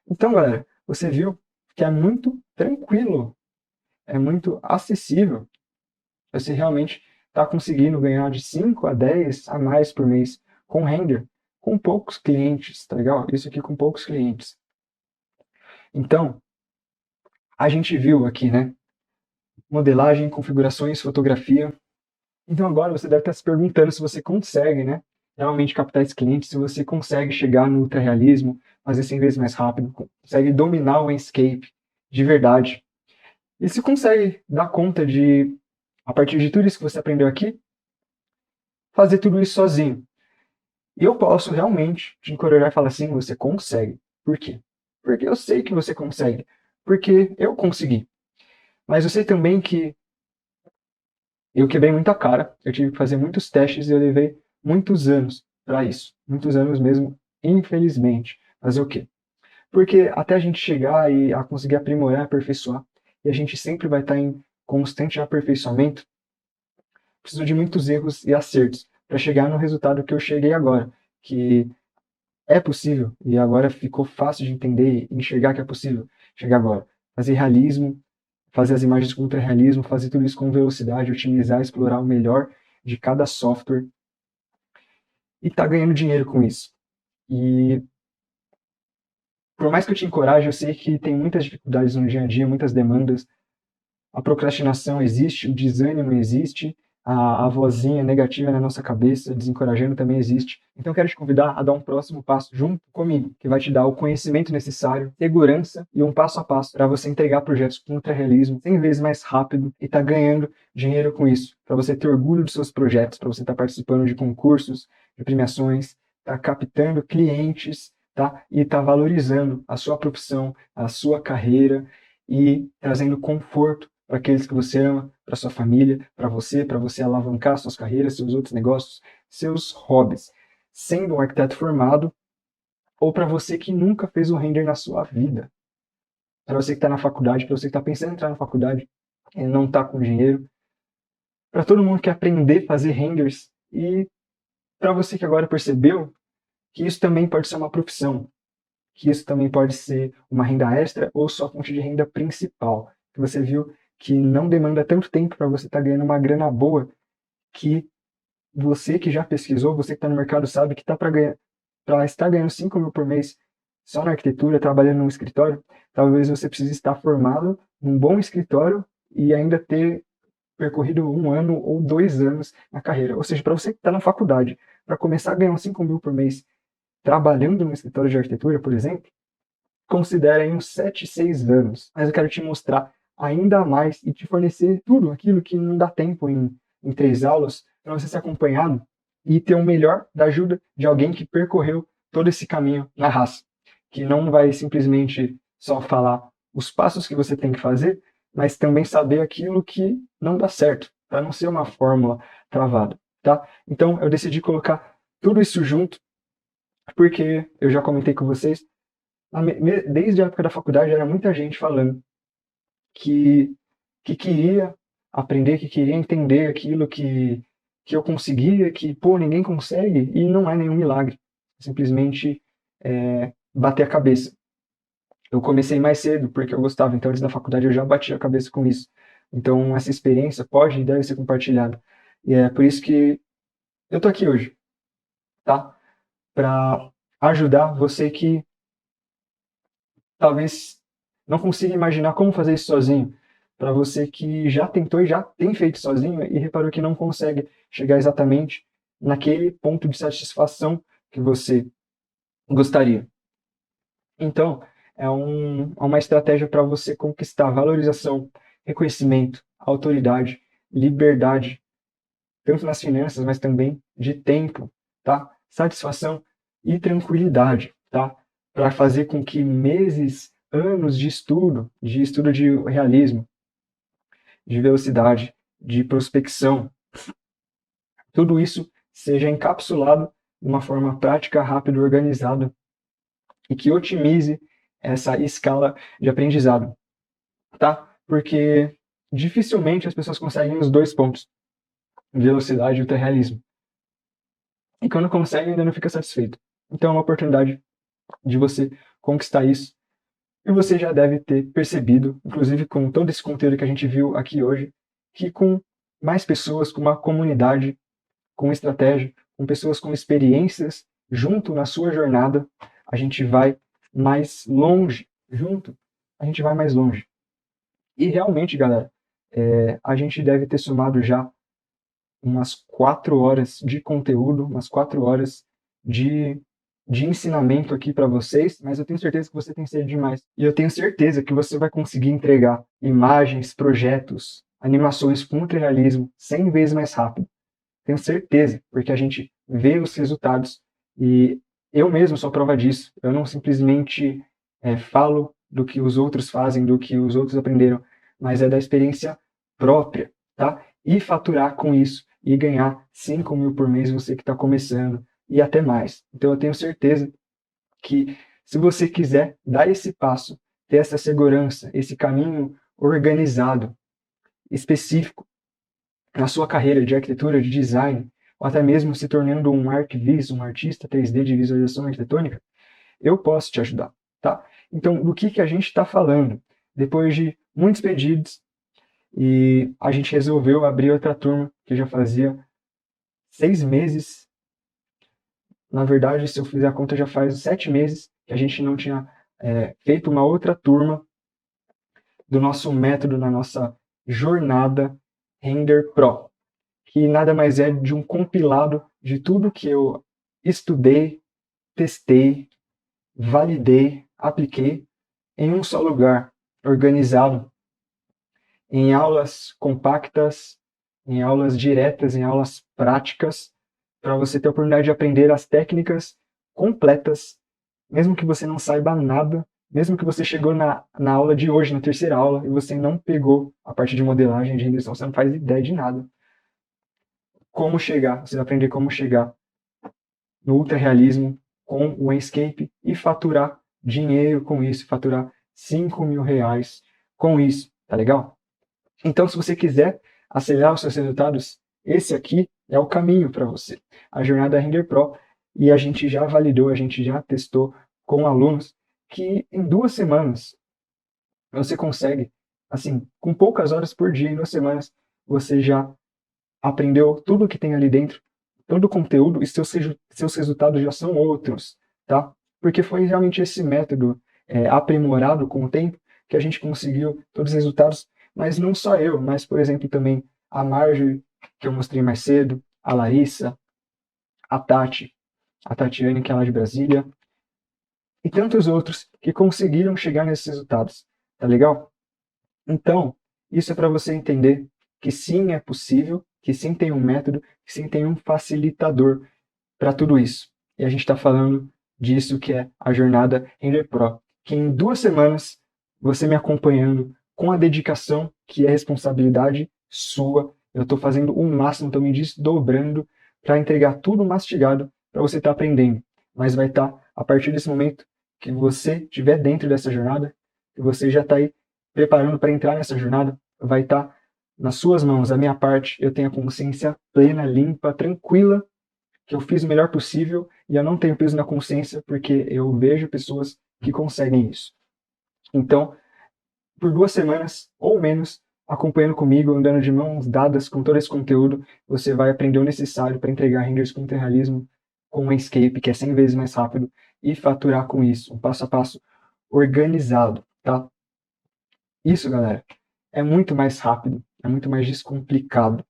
Então, galera, você viu que é muito tranquilo. É muito acessível. Você realmente está conseguindo ganhar de 5 a 10 a mais por mês com render, com poucos clientes, tá legal? Isso aqui com poucos clientes. Então, a gente viu aqui, né? Modelagem, configurações, fotografia. Então agora você deve estar se perguntando se você consegue, né? Realmente captar esse cliente, se você consegue chegar no ultra-realismo, fazer 100 vezes mais rápido, consegue dominar o landscape de verdade. E se consegue dar conta de, a partir de tudo isso que você aprendeu aqui, fazer tudo isso sozinho. E eu posso realmente te encorajar e falar assim, você consegue. Por quê? Porque eu sei que você consegue. Porque eu consegui. Mas eu sei também que eu quebrei muita cara, eu tive que fazer muitos testes e eu levei muitos anos para isso. Muitos anos mesmo, infelizmente. Fazer o quê? Porque até a gente chegar e a conseguir aprimorar, aperfeiçoar, e a gente sempre vai estar em constante aperfeiçoamento, preciso de muitos erros e acertos para chegar no resultado que eu cheguei agora, que é possível, e agora ficou fácil de entender e enxergar que é possível chegar agora. Fazer realismo, fazer as imagens com ultra-realismo, fazer tudo isso com velocidade, otimizar, explorar o melhor de cada software e tá ganhando dinheiro com isso. E por mais que eu te encoraje, eu sei que tem muitas dificuldades no dia a dia, muitas demandas. A procrastinação existe, o desânimo existe, a vozinha negativa na nossa cabeça, desencorajando, também existe. Então eu quero te convidar a dar um próximo passo junto comigo, que vai te dar o conhecimento necessário, segurança e um passo a passo para você entregar projetos com ultra-realismo 100 vezes mais rápido e estar ganhando dinheiro com isso, para você ter orgulho dos seus projetos, para você estar participando de concursos, de premiações, estar captando clientes, tá? E estar valorizando a sua profissão, a sua carreira e trazendo conforto para aqueles que você ama, para sua família, para você alavancar suas carreiras, seus outros negócios, seus hobbies. Sendo um arquiteto formado, ou para você que nunca fez um render na sua vida. Para você que está na faculdade, para você que está pensando em entrar na faculdade, não está com dinheiro, para todo mundo que quer aprender a fazer renders e para você que agora percebeu que isso também pode ser uma profissão, que isso também pode ser uma renda extra ou sua fonte de renda principal. Que você viu que não demanda tanto tempo para você estar ganhando uma grana boa, que você que já pesquisou, você que está no mercado sabe que tá para estar ganhando 5 mil por mês só na arquitetura, trabalhando num escritório, talvez você precise estar formado num bom escritório e ainda ter percorrido 1 ano ou 2 anos na carreira. Ou seja, para você que está na faculdade, para começar a ganhar 5 mil por mês trabalhando no escritório de arquitetura, por exemplo, considere aí uns 7, 6 anos. Mas eu quero te mostrar ainda mais e te fornecer tudo aquilo que não dá tempo em 3 aulas, para você ser acompanhado e ter o melhor da ajuda de alguém que percorreu todo esse caminho na raça, que não vai simplesmente só falar os passos que você tem que fazer, mas também saber aquilo que não dá certo, para não ser uma fórmula travada, tá? Então eu decidi colocar tudo isso junto, porque eu já comentei com vocês, desde a época da faculdade era muita gente falando que queria aprender, que queria entender aquilo que eu conseguia, que, pô, ninguém consegue, e não é nenhum milagre. Simplesmente bater a cabeça. Eu comecei mais cedo, porque eu gostava, então antes da faculdade eu já bati a cabeça com isso. Então essa experiência pode e deve ser compartilhada. E é por isso que eu tô aqui hoje, tá? Para ajudar você que talvez não consiga imaginar como fazer isso sozinho. Para você que já tentou e já tem feito sozinho e reparou que não consegue chegar exatamente naquele ponto de satisfação que você gostaria. Então, é uma estratégia para você conquistar valorização, reconhecimento, autoridade, liberdade, tanto nas finanças, mas também de tempo, tá? Satisfação e tranquilidade, tá? Para fazer com que meses, anos de estudo de realismo, de velocidade, de prospecção, tudo isso seja encapsulado de uma forma prática, rápida e organizada e que otimize essa escala de aprendizado, tá? Porque dificilmente as pessoas conseguem os 2 pontos, velocidade e ultra-realismo. E quando consegue, ainda não fica satisfeito. Então é uma oportunidade de você conquistar isso. E você já deve ter percebido, inclusive com todo esse conteúdo que a gente viu aqui hoje, que com mais pessoas, com uma comunidade, com estratégia, com pessoas com experiências junto na sua jornada, a gente vai mais longe. Junto, a gente vai mais longe. E realmente, galera, a gente deve ter somado já umas 4 horas de conteúdo, umas 4 horas de ensinamento aqui para vocês, mas eu tenho certeza que você tem sede demais. E eu tenho certeza que você vai conseguir entregar imagens, projetos, animações com ultra-realismo 100 vezes mais rápido. Tenho certeza, porque a gente vê os resultados e eu mesmo sou prova disso. Eu não simplesmente falo do que os outros fazem, do que os outros aprenderam, mas é da experiência própria, tá? E faturar com isso e ganhar 5 mil por mês você que está começando e até mais. Então eu tenho certeza que se você quiser dar esse passo, ter essa segurança, esse caminho organizado, específico, na sua carreira de arquitetura, de design, ou até mesmo se tornando um arquivis, um artista 3D de visualização arquitetônica, eu posso te ajudar, tá? Então, do que a gente está falando? Depois de muitos pedidos, e a gente resolveu abrir outra turma, que já fazia 6 meses. Na verdade, se eu fizer a conta, já faz 7 meses que a gente não tinha feito uma outra turma do nosso método, na nossa jornada Render Pro, que nada mais é de um compilado de tudo que eu estudei, testei, validei, apliquei em um só lugar, organizado, em aulas compactas, em aulas diretas, em aulas práticas, para você ter a oportunidade de aprender as técnicas completas, mesmo que você não saiba nada, mesmo que você chegou na aula de hoje, na terceira aula, e você não pegou a parte de modelagem, de rendição, você não faz ideia de nada. Como chegar, você vai aprender como chegar no ultra-realismo com o Enscape e faturar dinheiro com isso, faturar 5 mil reais com isso, tá legal? Então, se você quiser acelerar os seus resultados, esse aqui é o caminho para você. A jornada Render Pro, e a gente já validou, a gente já testou com alunos que em 2 semanas você consegue, assim, com poucas horas por dia, em 2 semanas, você já aprendeu tudo que tem ali dentro, todo o conteúdo, e seus resultados já são outros, tá? Porque foi realmente esse método aprimorado com o tempo que a gente conseguiu todos os resultados, mas não só eu, mas, por exemplo, também a Marjorie, que eu mostrei mais cedo, a Larissa, a Tati, a Tatiane, que é lá de Brasília, e tantos outros que conseguiram chegar nesses resultados, tá legal? Então, isso é para você entender que sim é possível, que sim tem um método, que sim tem um facilitador para tudo isso. E a gente está falando disso que é a jornada Render Pro, que em 2 semanas, você me acompanhando com a dedicação que é responsabilidade sua, eu estou fazendo o máximo, estou me desdobrando para entregar tudo mastigado para você estar aprendendo. Mas vai estar a partir desse momento que você estiver dentro dessa jornada, que você já está aí preparando para entrar nessa jornada, vai estar nas suas mãos. A minha parte, eu tenho a consciência plena, limpa, tranquila, que eu fiz o melhor possível e eu não tenho peso na consciência porque eu vejo pessoas que conseguem isso. Então, por 2 semanas ou menos, acompanhando comigo, andando de mãos dadas com todo esse conteúdo, você vai aprender o necessário para entregar renders com realismo, com um Escape, que é 100 vezes mais rápido, e faturar com isso, um passo a passo organizado, tá? Isso, galera, é muito mais rápido, é muito mais descomplicado.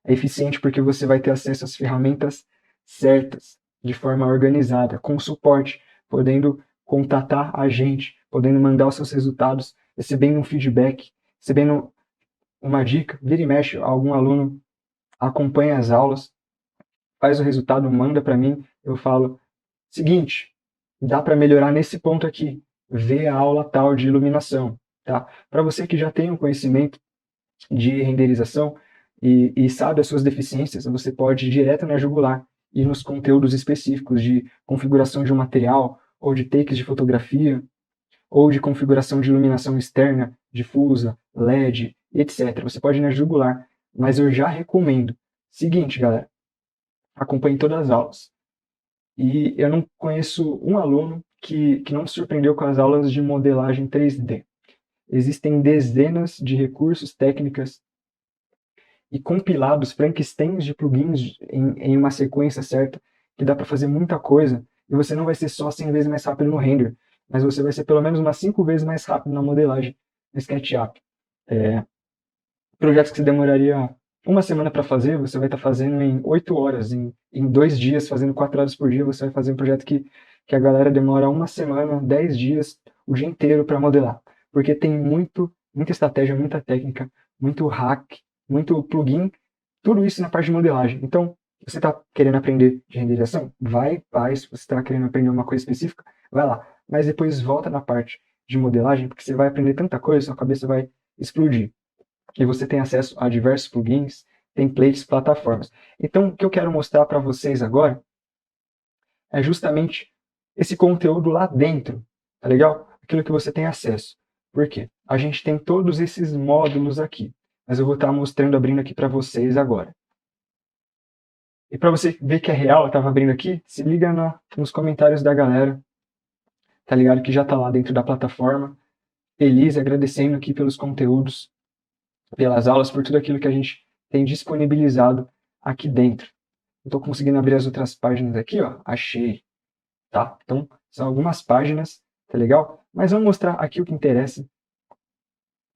É eficiente porque você vai ter acesso às ferramentas certas, de forma organizada, com suporte, podendo contatar a gente, podendo mandar os seus resultados, recebendo um feedback, recebendo uma dica, vira e mexe, algum aluno acompanha as aulas, faz o resultado, manda para mim, eu falo, seguinte, dá para melhorar nesse ponto aqui, vê a aula tal de iluminação, tá? Para você que já tem um conhecimento de renderização e sabe as suas deficiências, você pode ir direto na jugular e nos conteúdos específicos de configuração de um material, ou de takes de fotografia, ou de configuração de iluminação externa, difusa, LED, etc. Você pode ir na jugular, mas eu já recomendo. Seguinte, galera, acompanhe todas as aulas. E eu não conheço um aluno que não se surpreendeu com as aulas de modelagem 3D. Existem dezenas de recursos, técnicas e compilados, Frankensteins de plugins em uma sequência certa, que dá para fazer muita coisa, e você não vai ser só 100 vezes mais rápido no render, mas você vai ser pelo menos umas 5 vezes mais rápido na modelagem no SketchUp. Projetos que você demoraria 1 semana para fazer, você vai estar fazendo em 8 horas, em 2 dias, fazendo 4 horas por dia, você vai fazer um projeto que a galera demora 1 semana, 10 dias, o dia inteiro para modelar. Porque tem muita estratégia, muita técnica, muito hack, muito plugin, tudo isso na parte de modelagem. Então, você está querendo aprender de renderização? Vai. Se você está querendo aprender uma coisa específica, vai lá. Mas depois volta na parte de modelagem, porque você vai aprender tanta coisa, sua cabeça vai explodir. E você tem acesso a diversos plugins, templates, plataformas. Então, o que eu quero mostrar para vocês agora é justamente esse conteúdo lá dentro, tá legal? Aquilo que você tem acesso. Por quê? A gente tem todos esses módulos aqui, mas eu vou estar mostrando, abrindo aqui para vocês agora. E para você ver que é real, eu estava abrindo aqui, se liga nos comentários da galera, tá ligado? Que já está lá dentro da plataforma, feliz, agradecendo aqui pelos conteúdos, pelas aulas, por tudo aquilo que a gente tem disponibilizado aqui dentro. Eu estou conseguindo abrir as outras páginas aqui, ó, achei, tá? Então, são algumas páginas, tá legal? Mas vamos mostrar aqui o que interessa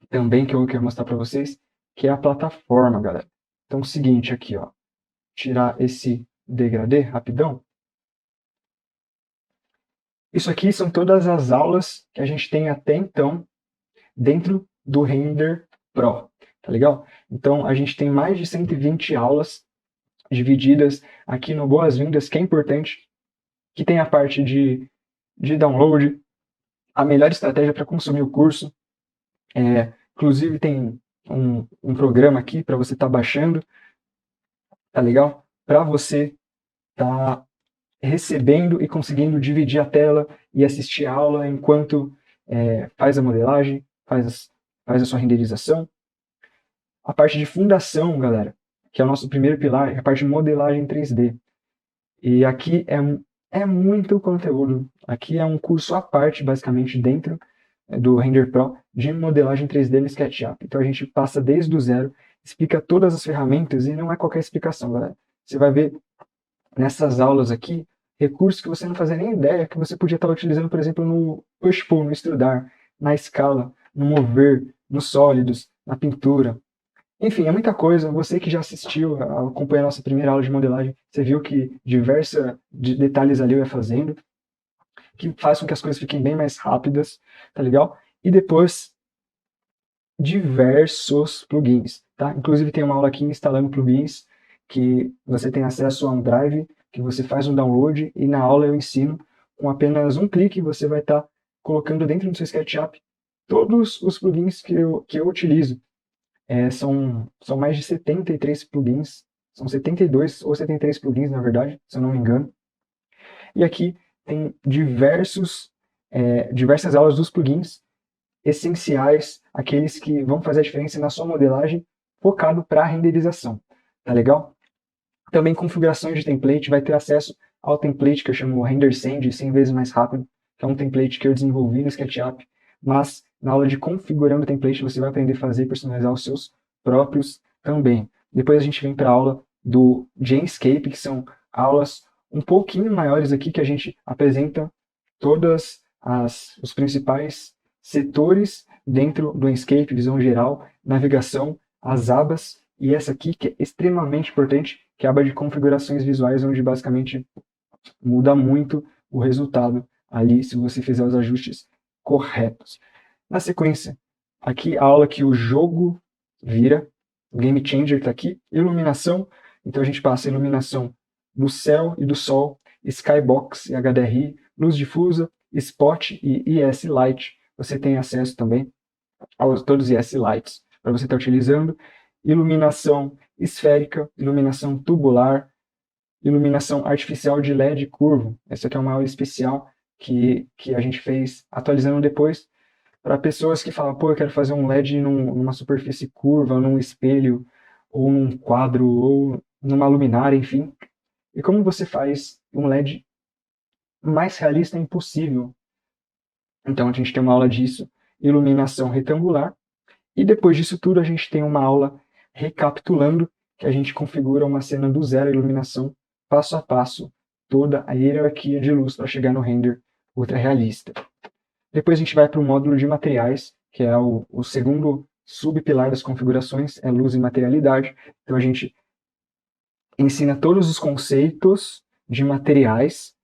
também, que eu quero mostrar para vocês, que é a plataforma, galera. Então, o seguinte aqui, ó, tirar esse degradê rapidão. Isso aqui são todas as aulas que a gente tem até então dentro do Render Pro, tá legal? Então, a gente tem mais de 120 aulas divididas aqui no Boas-Vindas, que é importante, que tem a parte de download, a melhor estratégia para consumir o curso. Inclusive tem um programa aqui para você estar baixando, tá legal? Para você estar recebendo e conseguindo dividir a tela e assistir a aula enquanto faz a modelagem, faz a sua renderização. a parte de fundação, galera, que é o nosso primeiro pilar, é a parte de modelagem 3D. E aqui é muito conteúdo. Aqui é um curso à parte, basicamente, dentro do Render Pro de modelagem 3D no SketchUp. Então a gente passa desde o zero, explica todas as ferramentas e não é qualquer explicação, galera. Você vai ver nessas aulas aqui recursos que você não fazia nem ideia que você podia estar utilizando, por exemplo, no Push-Pull, no Extrudar, na Scala, no Mover, nos Sólidos, na pintura. Enfim, é muita coisa. Você que já assistiu, acompanhou a nossa primeira aula de modelagem, você viu que diversos detalhes ali eu ia fazendo, que faz com que as coisas fiquem bem mais rápidas, tá legal? E depois, diversos plugins, tá? Inclusive tem uma aula aqui instalando plugins, que você tem acesso a um drive, que você faz um download, e na aula eu ensino, com apenas um clique, você vai estar colocando dentro do seu SketchUp todos os plugins que eu utilizo. São mais de 73 plugins, são 72 ou 73 plugins, na verdade, se eu não me engano. E aqui tem diversas aulas dos plugins essenciais, aqueles que vão fazer a diferença na sua modelagem, focado para a renderização. Tá legal? Também configurações de template, vai ter acesso ao template que eu chamo Render Send, 100 vezes mais rápido, que é um template que eu desenvolvi no SketchUp, mas na aula de configurando o template você vai aprender a fazer e personalizar os seus próprios também. Depois a gente vem para a aula do Enscape, que são aulas um pouquinho maiores aqui, que a gente apresenta todos os principais setores dentro do Enscape, visão geral, navegação, as abas, e essa aqui que é extremamente importante, que é a aba de configurações visuais, onde basicamente muda muito o resultado ali, se você fizer os ajustes corretos. Na sequência, aqui a aula que o jogo vira, o Game Changer está aqui, iluminação, então a gente passa a iluminação do céu e do sol, Skybox e HDRI, luz difusa, Spot e ES Light. Você tem acesso também a todos os ES Lights para você estar utilizando. Iluminação esférica, iluminação tubular, iluminação artificial de LED curvo. Essa aqui é uma aula especial que a gente fez atualizando depois para pessoas que falam, pô, eu quero fazer um LED numa superfície curva, num espelho, ou num quadro, ou numa luminária, enfim. E como você faz um LED mais realista é impossível. Então a gente tem uma aula disso, iluminação retangular, e depois disso tudo a gente tem uma aula recapitulando, que a gente configura uma cena do zero, a iluminação, passo a passo, toda a hierarquia de luz para chegar no render ultra realista. Depois a gente vai para o módulo de materiais, que é o segundo subpilar das configurações, é luz e materialidade. Então a gente ensina todos os conceitos de materiais,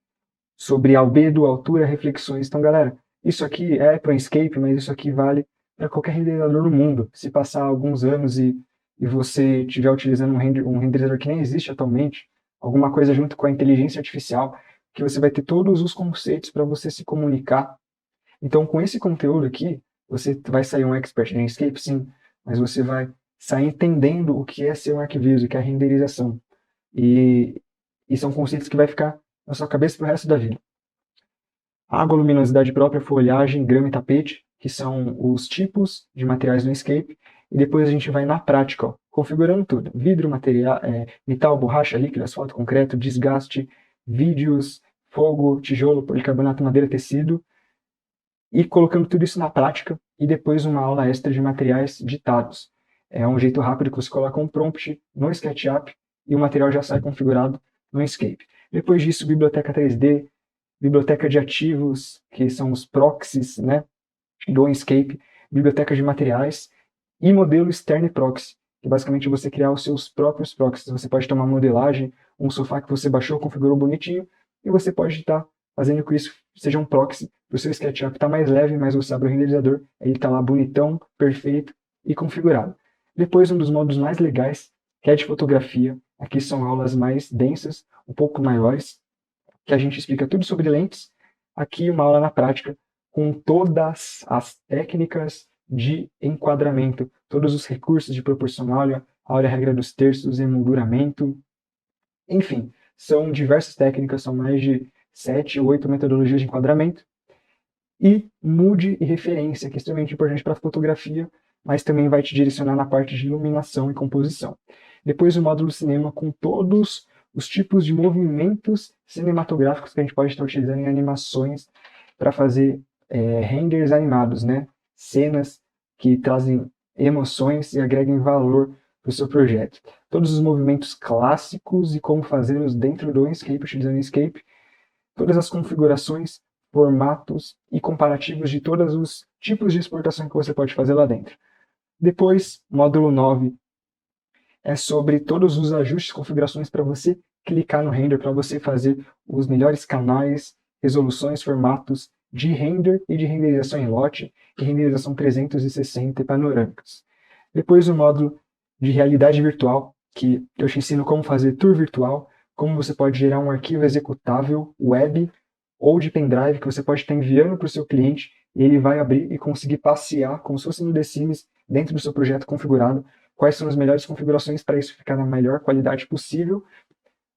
sobre albedo, altura, reflexões. Então, galera, isso aqui é para o Enscape, mas isso aqui vale para qualquer renderizador no mundo. Se passar alguns anos e você estiver utilizando um renderizador que nem existe atualmente, alguma coisa junto com a inteligência artificial, que você vai ter todos os conceitos para você se comunicar. Então, com esse conteúdo aqui, você vai sair um expert em Enscape, sim, mas você vai sair entendendo o que é ser um arquiviso, o que é renderização. E são conceitos que vai ficar na sua cabeça para o resto da vida. Água, luminosidade própria, folhagem, grama e tapete, que são os tipos de materiais no Enscape. E depois a gente vai na prática, ó, configurando tudo. Vidro, material, metal, borracha, líquido, asfalto, concreto, desgaste, vídeos, fogo, tijolo, policarbonato, madeira, tecido. E colocando tudo isso na prática. E depois uma aula extra de materiais ditados. É um jeito rápido que você coloca um prompt no SketchUp e o material já sai configurado no Enscape. Depois disso, biblioteca 3D, biblioteca de ativos, que são os proxies, né, do Enscape, biblioteca de materiais e modelo externo e proxy, que basicamente você criar os seus próprios proxies. Você pode ter uma modelagem, um sofá que você baixou, configurou bonitinho, e você pode estar fazendo com isso seja um proxy para o seu SketchUp estar mais leve, mais você abre o renderizador, ele está lá bonitão, perfeito e configurado. Depois, um dos modos mais legais, que é de fotografia. Aqui são aulas mais densas, um pouco maiores, que a gente explica tudo sobre lentes. Aqui uma aula na prática, com todas as técnicas de enquadramento, todos os recursos de proporcional, áurea, regra dos terços, emolduramento. Enfim, são diversas técnicas, são mais de 7 ou 8 metodologias de enquadramento. E mood e referência, que é extremamente importante para a fotografia, mas também vai te direcionar na parte de iluminação e composição. Depois o módulo cinema com todos os tipos de movimentos cinematográficos que a gente pode estar utilizando em animações para fazer renders animados, né? Cenas que trazem emoções e agreguem valor para o seu projeto. Todos os movimentos clássicos e como fazê-los dentro do Inkscape, utilizando o Inkscape, todas as configurações, formatos e comparativos de todos os tipos de exportação que você pode fazer lá dentro. Depois, módulo 9 é sobre todos os ajustes e configurações para você clicar no render, para você fazer os melhores canais, resoluções, formatos de render e de renderização em lote e renderização 360 e panorâmicas. Depois o módulo de realidade virtual, que eu te ensino como fazer tour virtual, como você pode gerar um arquivo executável web ou de pendrive que você pode estar enviando para o seu cliente e ele vai abrir e conseguir passear como se fosse no The Sims dentro do seu projeto configurado, quais são as melhores configurações para isso ficar na melhor qualidade possível,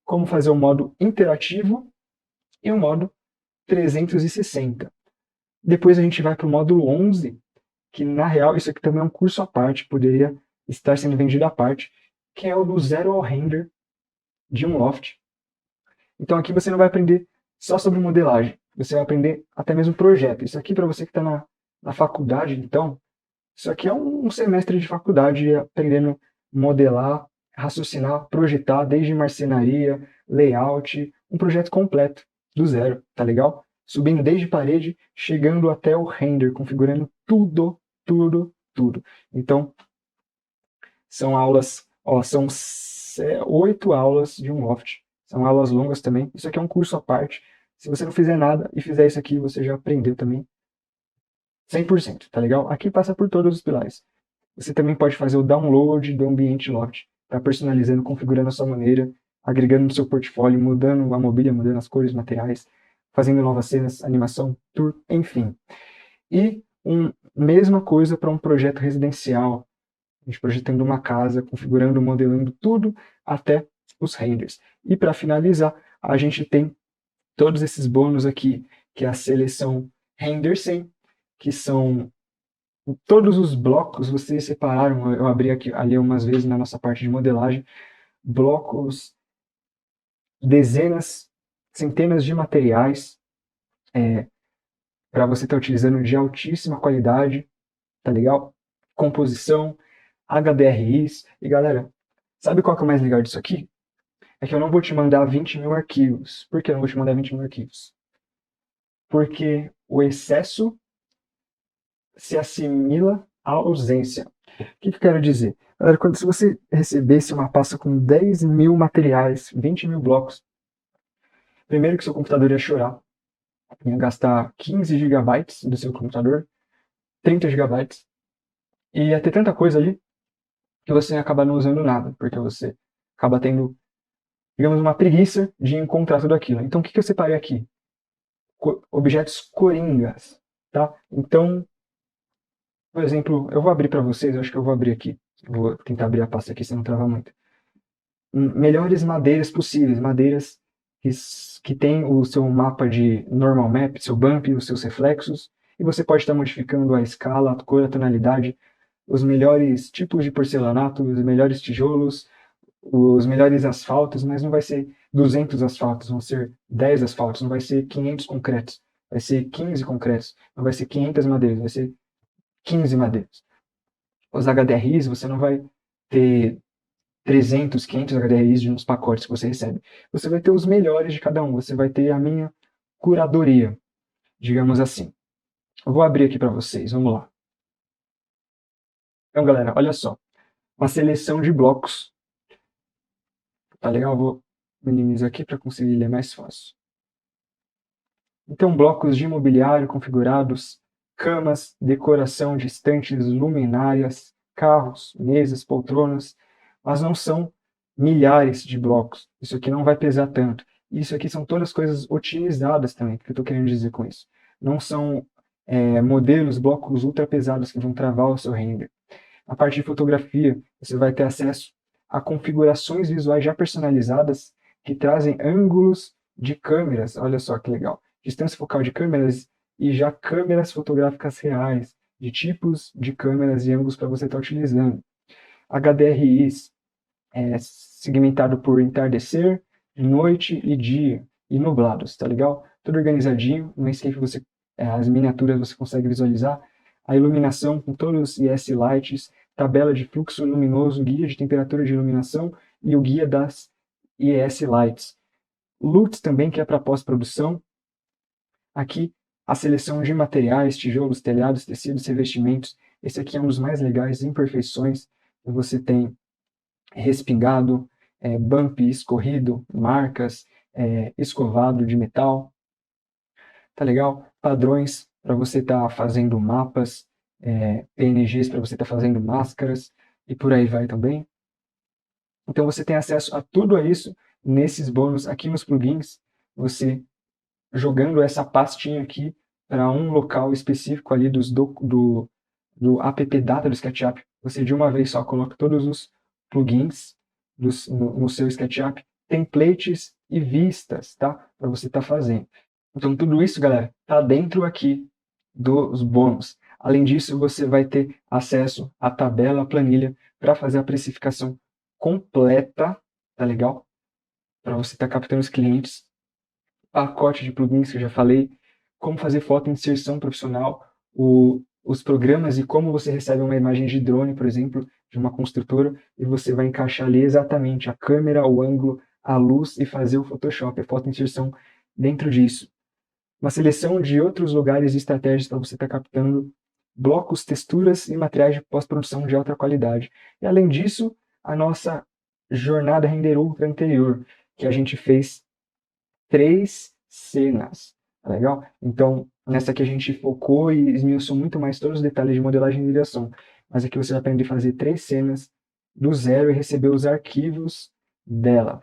como fazer o modo interativo e o modo 360. Depois a gente vai para o módulo 11, que na real isso aqui também é um curso à parte, poderia estar sendo vendido à parte, que é o do zero ao render de um loft. Então aqui você não vai aprender só sobre modelagem, você vai aprender até mesmo projeto. Isso aqui para você que está na faculdade, então, isso aqui é um semestre de faculdade aprendendo modelar, raciocinar, projetar, desde marcenaria, layout, um projeto completo, do zero, tá legal? Subindo desde parede, chegando até o render, configurando tudo, tudo, tudo. Então, são aulas, são 8 aulas de um loft. São aulas longas também. Isso aqui é um curso à parte. Se você não fizer nada e fizer isso aqui, você já aprendeu também 100%, tá legal? Aqui passa por todos os pilares. Você também pode fazer o download do ambiente loft, tá personalizando, configurando a sua maneira, agregando no seu portfólio, mudando a mobília, mudando as cores, materiais, fazendo novas cenas, animação, tour, enfim. E mesma coisa para um projeto residencial, a gente projetando uma casa, configurando, modelando tudo até os renders. E para finalizar, a gente tem todos esses bônus aqui, que é a seleção render 100, que são todos os blocos, vocês separaram, eu abri aqui ali umas vezes na nossa parte de modelagem, blocos, dezenas, centenas de materiais para você estar utilizando de altíssima qualidade, tá legal? Composição, HDRIs, e galera, sabe qual que é o mais legal disso aqui? É que eu não vou te mandar 20 mil arquivos. Por que eu não vou te mandar 20 mil arquivos? Porque o excesso se assimila à ausência. O que eu quero dizer? Galera, se você recebesse uma pasta com 10 mil materiais, 20 mil blocos, primeiro que seu computador ia chorar, ia gastar 15 gigabytes do seu computador, 30 gigabytes, e ia ter tanta coisa ali que você ia acabar não usando nada, porque você acaba tendo, digamos, uma preguiça de encontrar tudo aquilo. Então, o que eu separei aqui? Objetos coringas, tá? Então, por exemplo, eu vou abrir para vocês, eu acho que eu vou abrir aqui. Vou tentar abrir a pasta aqui, se não travar muito. Melhores madeiras possíveis, madeiras que tem o seu mapa de normal map, seu bump, os seus reflexos, e você pode estar modificando a escala, a cor, a tonalidade, os melhores tipos de porcelanato, os melhores tijolos, os melhores asfaltos, mas não vai ser 200 asfaltos, vão ser 10 asfaltos, não vai ser 500 concretos, vai ser 15 concretos, não vai ser 500 madeiras, vai ser 15 madeiras. Os HDRIs, você não vai ter 300, 500 HDRIs nos pacotes que você recebe. Você vai ter os melhores de cada um, você vai ter a minha curadoria, digamos assim. Eu vou abrir aqui para vocês, vamos lá. Então, galera, olha só. Uma seleção de blocos. Tá legal? Eu vou minimizar aqui para conseguir ler mais fácil. Então, blocos de imobiliário configurados, camas, decoração de estantes, luminárias, carros, mesas, poltronas, mas não são milhares de blocos. Isso aqui não vai pesar tanto. Isso aqui são todas coisas otimizadas também, o que eu estou querendo dizer com isso. Não são modelos, blocos ultra pesados que vão travar o seu render. Na parte de fotografia, você vai ter acesso a configurações visuais já personalizadas que trazem ângulos de câmeras. Olha só que legal. Distância focal de câmeras e já câmeras fotográficas reais. de tipos de câmeras e ângulos para você estar utilizando. HDRIs é segmentado por entardecer, noite e dia, e nublados, tá legal? Tudo organizadinho, no Enscape as miniaturas você consegue visualizar, a iluminação com todos os ES Lights, tabela de fluxo luminoso, guia de temperatura de iluminação e o guia das ES Lights. LUTs também, que é para pós-produção. Aqui, a seleção de materiais, tijolos, telhados, tecidos, revestimentos. Esse aqui é um dos mais legais, imperfeições. Você tem respingado, bump escorrido, marcas, escovado de metal. Tá legal? Padrões para você estar fazendo mapas, PNGs para você estar fazendo máscaras e por aí vai também. Então você tem acesso a tudo isso nesses bônus aqui nos plugins. Você jogando essa pastinha aqui para um local específico ali do app data do SketchUp, você de uma vez só coloca todos os plugins no seu SketchUp, templates e vistas, tá? Para você estar fazendo. Então tudo isso, galera, tá dentro aqui dos bônus. Além disso, você vai ter acesso à tabela, à planilha, para fazer a precificação completa, tá legal? Para você estar captando os clientes, pacote de plugins que eu já falei, como fazer foto, inserção profissional, os programas e como você recebe uma imagem de drone, por exemplo, de uma construtora, e você vai encaixar ali exatamente a câmera, o ângulo, a luz e fazer o Photoshop, a foto inserção dentro disso. Uma seleção de outros lugares e estratégias para você estar captando blocos, texturas e materiais de pós-produção de alta qualidade. E além disso, a nossa jornada Render Ultra anterior, que a gente fez 3 cenas, tá legal? Então, nessa aqui a gente focou e esmiuçou muito mais todos os detalhes de modelagem e renderização. Mas aqui você vai aprender a fazer 3 cenas do zero e receber os arquivos dela.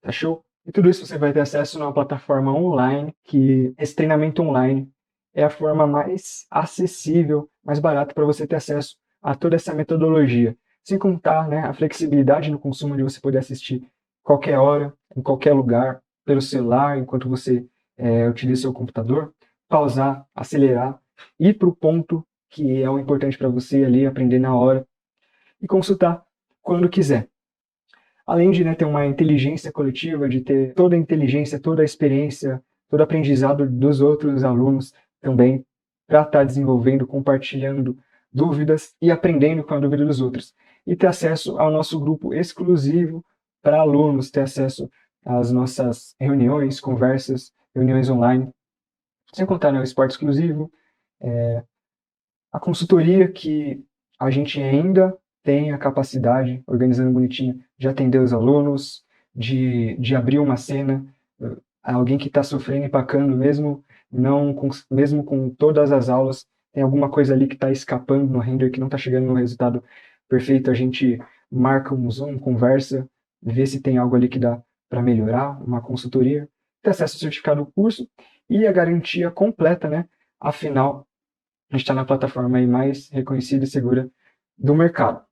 Tá show? E tudo isso você vai ter acesso numa plataforma online, que esse treinamento online é a forma mais acessível, mais barata para você ter acesso a toda essa metodologia. Sem contar, né, a flexibilidade no consumo de você poder assistir qualquer hora, em qualquer lugar, pelo celular, enquanto você utiliza seu computador, pausar, acelerar, ir para o ponto que é o importante para você ali, aprender na hora, e consultar quando quiser. Além de ter uma inteligência coletiva, de ter toda a inteligência, toda a experiência, todo o aprendizado dos outros alunos também, para estar desenvolvendo, compartilhando dúvidas e aprendendo com a dúvida dos outros. E ter acesso ao nosso grupo exclusivo para alunos, ter acesso às nossas reuniões, conversas, reuniões online, sem contar o esporte exclusivo, a consultoria que a gente ainda tem a capacidade, organizando bonitinho, de atender os alunos, de abrir uma cena, alguém que está sofrendo e empacando, mesmo com todas as aulas, tem alguma coisa ali que está escapando no render, que não está chegando no resultado perfeito, a gente marca um Zoom, conversa, vê se tem algo ali que dá para melhorar, uma consultoria, ter acesso ao certificado do curso e a garantia completa, né? Afinal, a gente está na plataforma aí mais reconhecida e segura do mercado.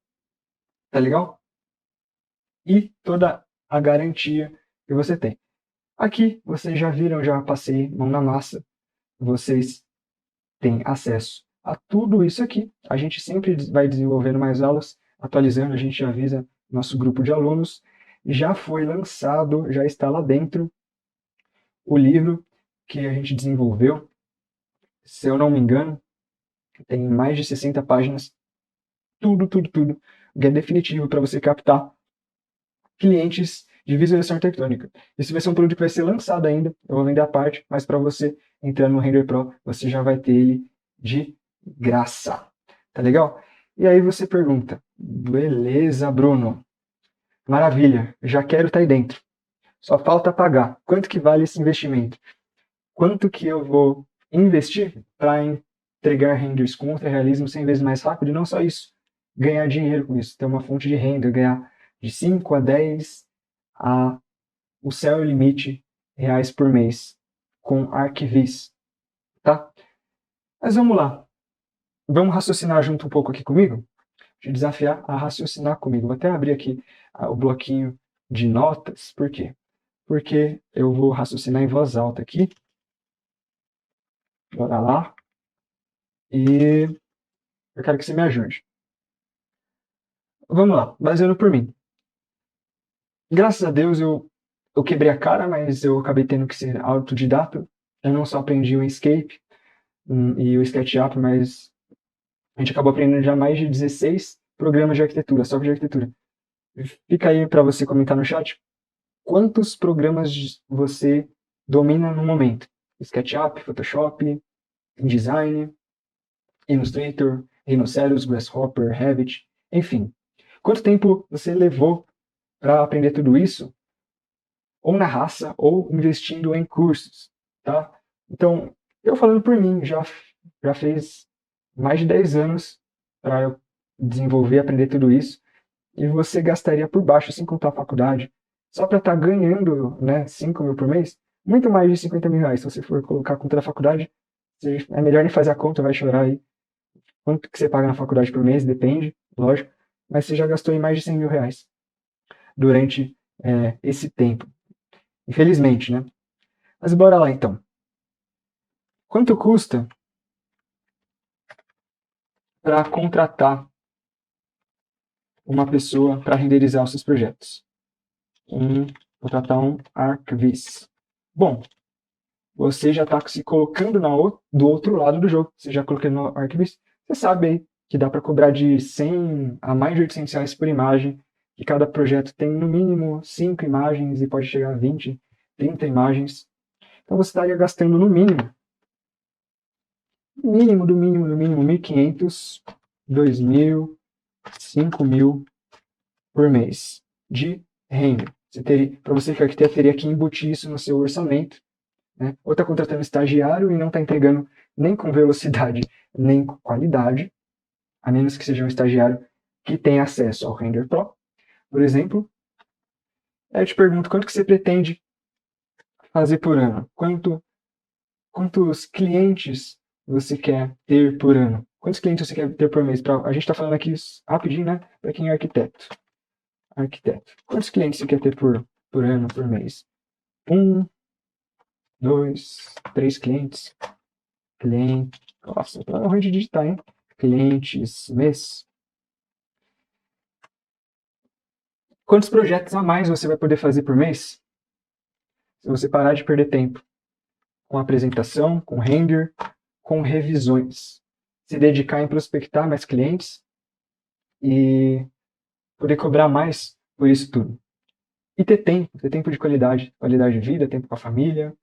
Tá legal? E toda a garantia que você tem. Aqui, vocês já viram, já passei mão na massa. Vocês têm acesso a tudo isso aqui. A gente sempre vai desenvolvendo mais aulas, atualizando, a gente avisa nosso grupo de alunos. Já foi lançado, já está lá dentro o livro que a gente desenvolveu. Se eu não me engano, tem mais de 60 páginas. Tudo, tudo, tudo. Que é definitivo para você captar clientes de visualização arquitetônica. Esse vai ser um produto que vai ser lançado ainda, eu vou vender a parte, mas para você entrar no Render Pro, você já vai ter ele de graça. Tá legal? E aí você pergunta, beleza, Bruno, maravilha, já quero estar aí dentro. Só falta pagar. Quanto que vale esse investimento? Quanto que eu vou investir para entregar renders com ultra realismo 100 vezes mais rápido? E não só isso, ganhar dinheiro com isso, ter uma fonte de renda, ganhar de 5 a 10 a o céu é o limite reais por mês com Arquivis, tá? Mas vamos lá. Vamos raciocinar junto um pouco aqui comigo? Te desafiar a raciocinar comigo. Vou até abrir aqui o bloquinho de notas. Por quê? Porque eu vou raciocinar em voz alta aqui. Bora lá. E Eu quero que você me ajude. Vamos lá, baseando por mim. Graças a Deus eu quebrei a cara, mas eu acabei tendo que ser autodidata. Eu não só aprendi o Inkscape e o SketchUp, mas a gente acabou aprendendo já mais de 16 programas de arquitetura, software de arquitetura. Fica aí para você comentar no chat quantos programas você domina no momento. SketchUp, Photoshop, InDesign, Illustrator, Rhinoceros, Grasshopper, Revit, enfim. Quanto tempo você levou para aprender tudo isso? Ou na raça, ou investindo em cursos, tá? Então, eu falando por mim, já fez mais de 10 anos para eu desenvolver, aprender tudo isso, e você gastaria por baixo, sem contar a faculdade, só para estar ganhando, né, 5 mil por mês, muito mais de 50 mil reais. Se você for colocar a conta da faculdade, é melhor nem fazer a conta, vai chorar aí. Quanto que você paga na faculdade por mês, depende, lógico, mas você já gastou em mais de 100 mil reais durante esse tempo. Infelizmente, né? Mas bora lá então. Quanto custa para contratar uma pessoa para renderizar os seus projetos? Contratar um arquivista. Bom, você já está se colocando do outro lado do jogo. Você já colocou no arquivista. Você sabe aí que dá para cobrar de 100 a mais de 800 reais por imagem, que cada projeto tem no mínimo 5 imagens e pode chegar a 20, 30 imagens. Então você estaria gastando no mínimo do mínimo, 1.500, 2.000, 5.000 por mês de renda. Para você que é arquiteto, teria que embutir isso no seu orçamento, né? Ou está contratando estagiário e não está entregando nem com velocidade, nem com qualidade, a menos que seja um estagiário que tenha acesso ao Render Pro, por exemplo. Aí eu te pergunto, quanto que você pretende fazer por ano? Quantos clientes você quer ter por ano? Quantos clientes você quer ter por mês? A gente está falando aqui rapidinho, né? Para quem é arquiteto. Quantos clientes você quer ter por ano, por mês? 1, 2, 3 clientes. Nossa, tá ruim de digitar, hein? Clientes, mês. Quantos projetos a mais você vai poder fazer por mês? Se você parar de perder tempo com apresentação, com render, com revisões. Se dedicar em prospectar mais clientes e poder cobrar mais por isso tudo. E ter tempo de qualidade de vida, tempo com a família,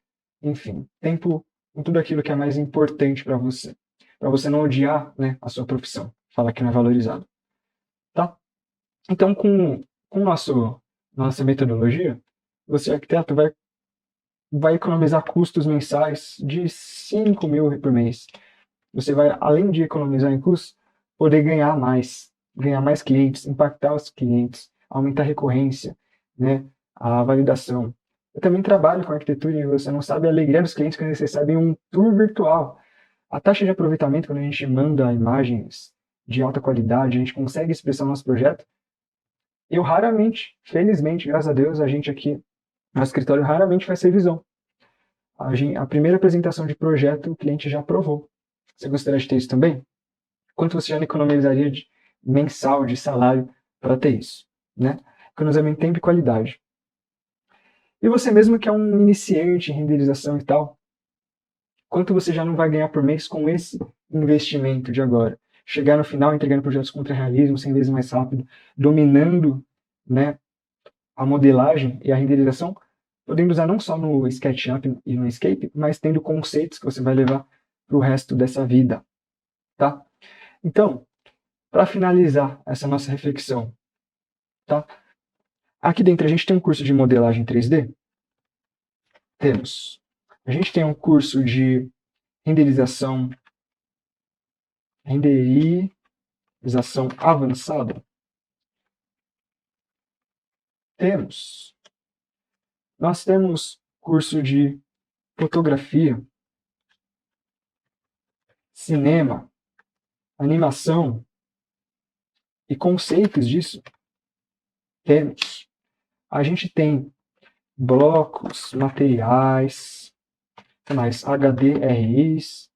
enfim, tempo com tudo aquilo que é mais importante para você não odiar, né, a sua profissão, falar que não é valorizado, tá? Então, com nossa metodologia, você arquiteto vai economizar custos mensais de 5 mil por mês. Você vai, além de economizar em custos, poder ganhar mais clientes, impactar os clientes, aumentar a recorrência, né, a validação. Eu também trabalho com arquitetura e você não sabe a alegria dos clientes quando eles recebem um tour virtual. A taxa de aproveitamento, quando a gente manda imagens de alta qualidade, a gente consegue expressar o nosso projeto. Eu raramente, felizmente, graças a Deus, a gente aqui no escritório raramente faz revisão. A primeira apresentação de projeto o cliente já aprovou. Você gostaria de ter isso também? Quanto você já economizaria mensal de salário para ter isso, né? Economizamento de tempo e qualidade. E você mesmo que é um iniciante em renderização e tal, quanto você já não vai ganhar por mês com esse investimento de agora? Chegar no final entregando projetos com ultra-realismo, 100 vezes mais rápido, dominando, né, a modelagem e a renderização, podendo usar não só no SketchUp e no Inkscape, mas tendo conceitos que você vai levar para o resto dessa vida, tá? Então, para finalizar essa nossa reflexão, tá? Aqui dentro a gente tem um curso de modelagem 3D? Temos. A gente tem um curso de renderização avançada? Temos. Nós temos curso de fotografia, cinema, animação e conceitos disso? Temos. A gente tem blocos, materiais, mais HDRIs,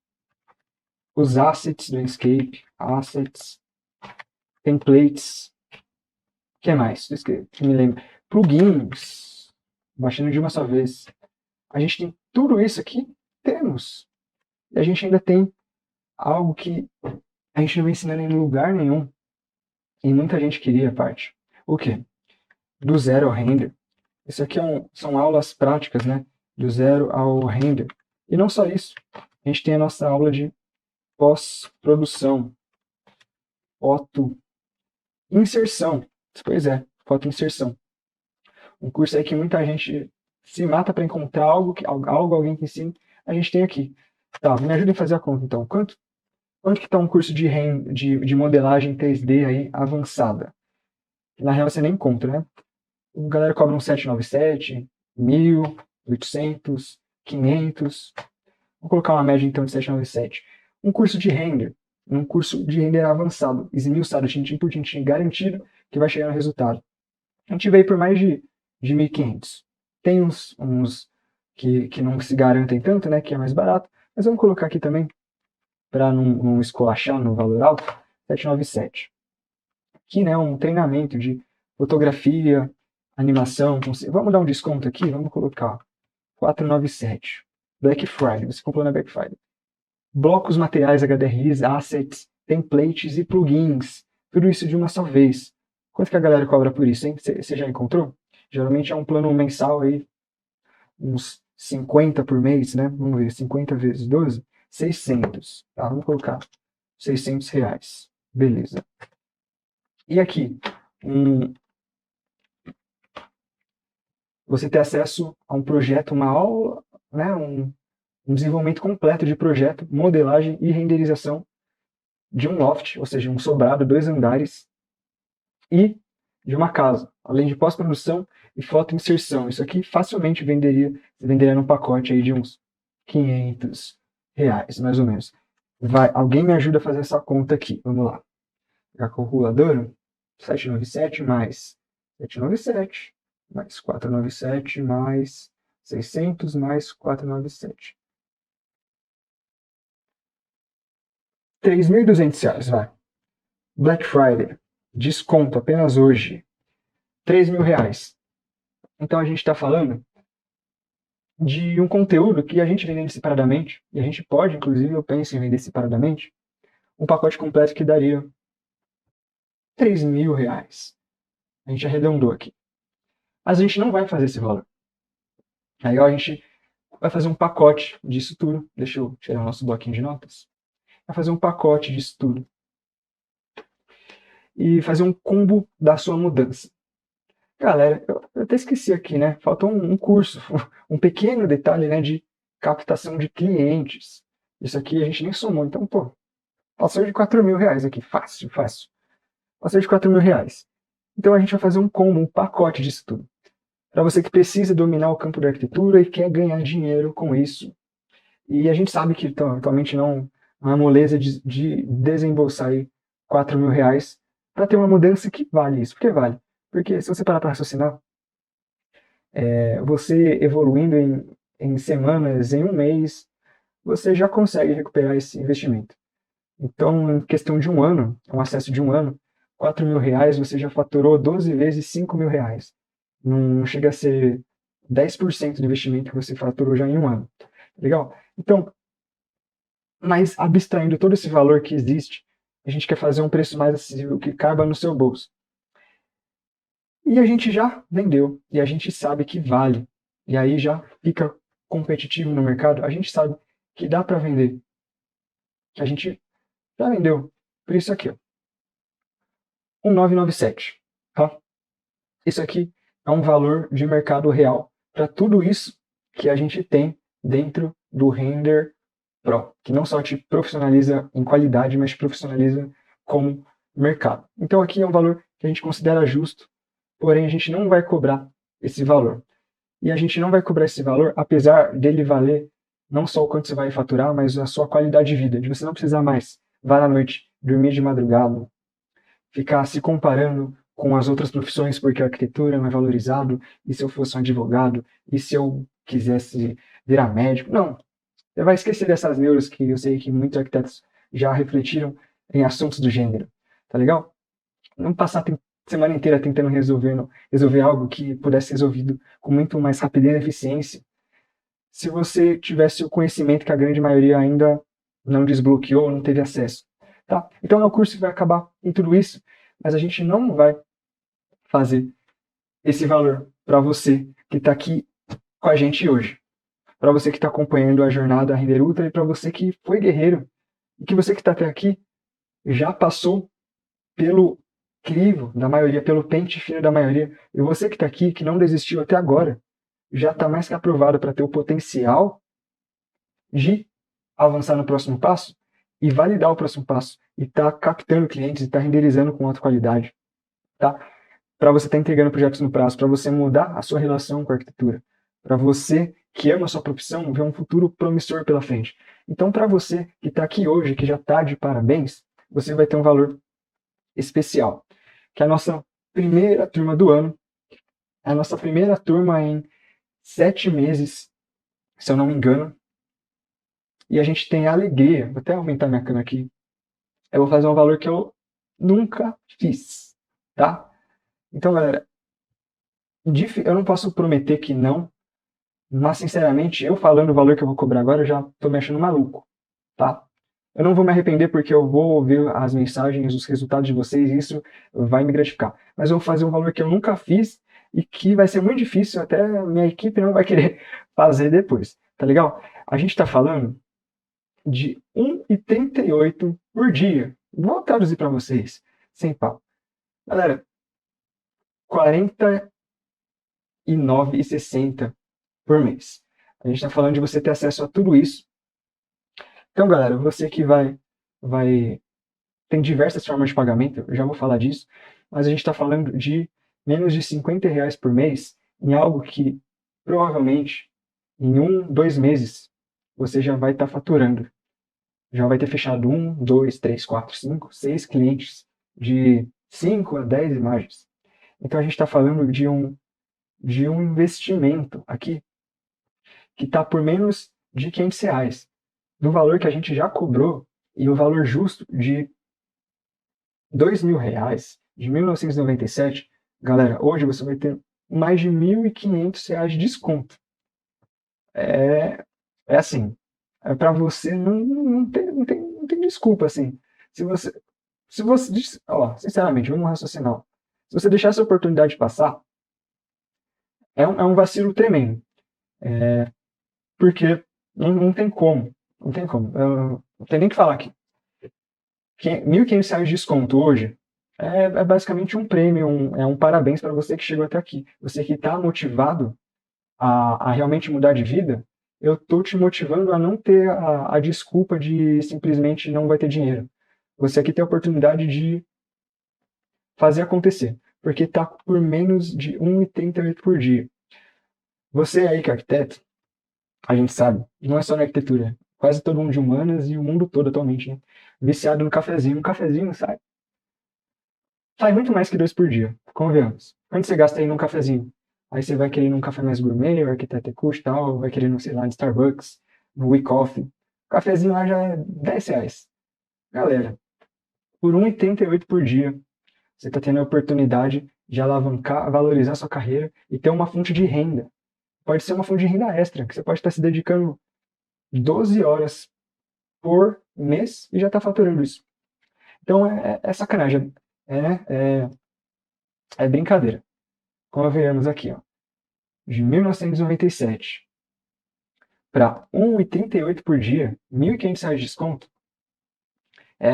os assets do Inkscape, assets, templates, o que mais? Isso que me lembro. Plugins, baixando de uma só vez. A gente tem tudo isso aqui? Temos. E a gente ainda tem algo que a gente não vem ensinando em lugar nenhum. E muita gente queria a parte. O quê? Do zero ao render. Isso aqui são aulas práticas, né? Do zero ao render. E não só isso. A gente tem a nossa aula de pós-produção. Foto inserção. Pois é, foto inserção. Um curso aí que muita gente se mata para encontrar alguém que ensine. A gente tem aqui. Tá, me ajuda a fazer a conta então. Quanto que está um curso de modelagem 3D aí avançada? Na real você nem encontra, né? A galera cobra um 797, 1.000, 800, 500. Vou colocar uma média então de 797. Um curso de render avançado, esmiuçado, tintim por tintim, garantido que vai chegar no resultado. A gente veio por mais de 1.500. Tem uns que não se garantem tanto, né, que é mais barato, mas vamos colocar aqui também, para não esculachar no valor alto, 797. Aqui, né, um treinamento de fotografia, animação, vamos dar um desconto aqui, vamos colocar 497. Black Friday, você comprou na Black Friday. Blocos, materiais, HDRIs, assets, templates e plugins. Tudo isso de uma só vez. Quanto que a galera cobra por isso, hein? Você já encontrou? Geralmente é um plano mensal aí, uns 50 por mês, né? Vamos ver, 50 vezes 12, 600. Tá, vamos colocar 600 reais. Beleza. E aqui, você ter acesso a um projeto, uma aula, né? Um desenvolvimento completo de projeto, modelagem e renderização de um loft, ou seja, um sobrado, 2 andares, e de uma casa, além de pós-produção e foto-inserção. Isso aqui facilmente venderia num pacote aí de uns 500 reais, mais ou menos. Alguém me ajuda a fazer essa conta aqui. Vamos lá. A calculadora, 797 mais 797, mais 497, mais 600, mais 497. R$3.200, vai. Black Friday, desconto apenas hoje, R$3.000. Então a gente está falando de um conteúdo que a gente vende separadamente, e a gente pode, inclusive, eu penso em vender separadamente, um pacote completo que daria R$3.000. A gente arredondou aqui. Mas a gente não vai fazer esse valor. Aí a gente vai fazer um pacote disso tudo. Deixa eu tirar o nosso bloquinho de notas. Vai fazer um pacote disso tudo. E fazer um combo da sua mudança. Galera, eu até esqueci aqui, né? Faltou um curso, um pequeno detalhe, né, de captação de clientes. Isso aqui a gente nem somou, então, pô, passou de R$4.000 aqui, fácil, fácil. Passou de R$4.000. Então a gente vai fazer um combo, um pacote disso tudo. Para você que precisa dominar o campo da arquitetura e quer ganhar dinheiro com isso. E a gente sabe que atualmente não é moleza de desembolsar aí R$4.000 para ter uma mudança que vale isso. Por que vale? Porque se você parar para raciocinar, você evoluindo em semanas, em um mês, você já consegue recuperar esse investimento. Então, em questão de um ano, um acesso de um ano, R$4.000, você já faturou 12 vezes R$5.000. Não chega a ser 10% do investimento que você faturou já em um ano. Legal? Então, mas abstraindo todo esse valor que existe, a gente quer fazer um preço mais acessível que caiba no seu bolso. E a gente já vendeu, e a gente sabe que vale. E aí já fica competitivo no mercado, a gente sabe que dá para vender. Que a gente já vendeu. Por isso aqui, ó. 1.997, tá? Isso aqui é um valor de mercado real para tudo isso que a gente tem dentro do Render Pro, que não só te profissionaliza em qualidade, mas te profissionaliza como mercado. Então aqui é um valor que a gente considera justo, porém a gente não vai cobrar esse valor. E a gente não vai cobrar esse valor, apesar dele valer não só o quanto você vai faturar, mas a sua qualidade de vida, de você não precisar mais vai à noite, dormir de madrugada, ficar se comparando com as outras profissões porque a arquitetura não é valorizado, e se eu fosse um advogado, e se eu quisesse virar médico. Não, você vai esquecer dessas neuras que eu sei que muitos arquitetos já refletiram em assuntos do gênero, tá legal? Não passar a semana inteira tentando resolver algo que pudesse ser resolvido com muito mais rapidez e eficiência, se você tivesse o conhecimento que a grande maioria ainda não desbloqueou, não teve acesso. Tá? Então é o curso que vai acabar em tudo isso, mas a gente não vai fazer esse valor para você que está aqui com a gente hoje, para você que está acompanhando a jornada Render Ultra e para você que foi guerreiro e que você que está até aqui já passou pelo crivo da maioria, pelo pente fino da maioria, e você que está aqui, que não desistiu até agora, já está mais que aprovado para ter o potencial de avançar no próximo passo e validar o próximo passo e estar captando clientes e estar renderizando com alta qualidade, tá? Para você estar entregando projetos no prazo, para você mudar a sua relação com a arquitetura, para você que ama a sua profissão ver um futuro promissor pela frente. Então, para você que está aqui hoje, que já está de parabéns, você vai ter um valor especial, que é a nossa primeira turma do ano, a nossa primeira turma em 7 meses, se eu não me engano, e a gente tem a alegria, vou até aumentar minha câmera aqui, eu vou fazer um valor que eu nunca fiz, tá? Então, galera, eu não posso prometer que não, mas, sinceramente, eu falando o valor que eu vou cobrar agora, eu já tô me achando maluco, tá? Eu não vou me arrepender porque eu vou ver as mensagens, os resultados de vocês, e isso vai me gratificar. Mas eu vou fazer um valor que eu nunca fiz e que vai ser muito difícil, até a minha equipe não vai querer fazer depois, tá legal? A gente tá falando de 1,38 por dia. Vou traduzir para vocês, sem pau. Galera, 49,60 por mês. A gente está falando de você ter acesso a tudo isso. Então, galera, você que tem diversas formas de pagamento, eu já vou falar disso, mas a gente está falando de menos de R$ 50 por mês em algo que provavelmente em 2 meses você já vai estar faturando. Já vai ter fechado 1, 2, 3, 4, 5, 6 clientes de 5 a 10 imagens. Então a gente está falando de um investimento aqui que está por menos de R$ 500, do valor que a gente já cobrou e o valor justo de R$ 2.000, de 1997, galera, hoje você vai ter mais de R$ 1.500 de desconto. É assim, para você não tem desculpa, assim. Se você, ó, sinceramente, vamos raciocinar. Se você deixar essa oportunidade passar, é um vacilo tremendo. Porque não tem como. Não tem como. Eu não tem nem o que falar aqui. R$ 1.500 de desconto hoje é basicamente um prêmio, é um parabéns para você que chegou até aqui. Você que está motivado a realmente mudar de vida, eu estou te motivando a não ter a desculpa de simplesmente não vai ter dinheiro. Você aqui tem a oportunidade de fazer acontecer, porque está por menos de 1,38 por dia. Você aí que é arquiteto, a gente sabe, não é só na arquitetura, quase todo mundo de humanas e o mundo todo atualmente, né? Viciado no cafezinho. Um cafezinho sai muito mais que 2 por dia, convenhamos. Quanto você gasta aí num cafezinho? Aí você vai querer num café mais gourmet, o arquiteto custa e tal, vai querer, sei lá, no Starbucks, no WeCoffee. O cafezinho lá já é R$ 10. Galera, por 1,38 por dia, você está tendo a oportunidade de alavancar, valorizar sua carreira e ter uma fonte de renda. Pode ser uma fonte de renda extra, que você pode estar se dedicando 12 horas por mês e já está faturando isso. Então é sacanagem, é brincadeira. Como veremos aqui, ó, de 1997 para 1,38 por dia, R$ 1.500 de desconto,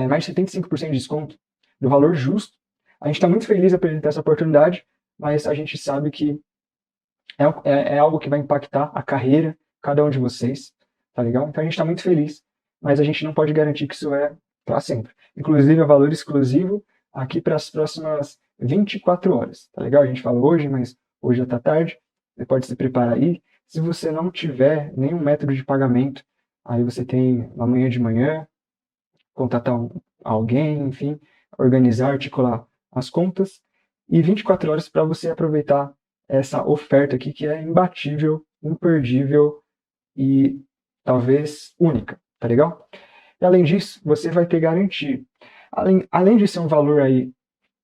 mais de 75% de desconto do valor justo. A gente está muito feliz de apresentar essa oportunidade, mas a gente sabe que é algo que vai impactar a carreira de cada um de vocês, tá legal? Então a gente está muito feliz, mas a gente não pode garantir que isso é para sempre. Inclusive, é valor exclusivo aqui para as próximas 24 horas, tá legal? A gente fala hoje, mas hoje já está tarde, você pode se preparar aí. Se você não tiver nenhum método de pagamento, aí você tem amanhã de manhã, contatar alguém, enfim, organizar, articular as contas, e 24 horas para você aproveitar essa oferta aqui que é imbatível, imperdível e talvez única, tá legal? E além disso, você vai ter garantia. Além de ser um valor aí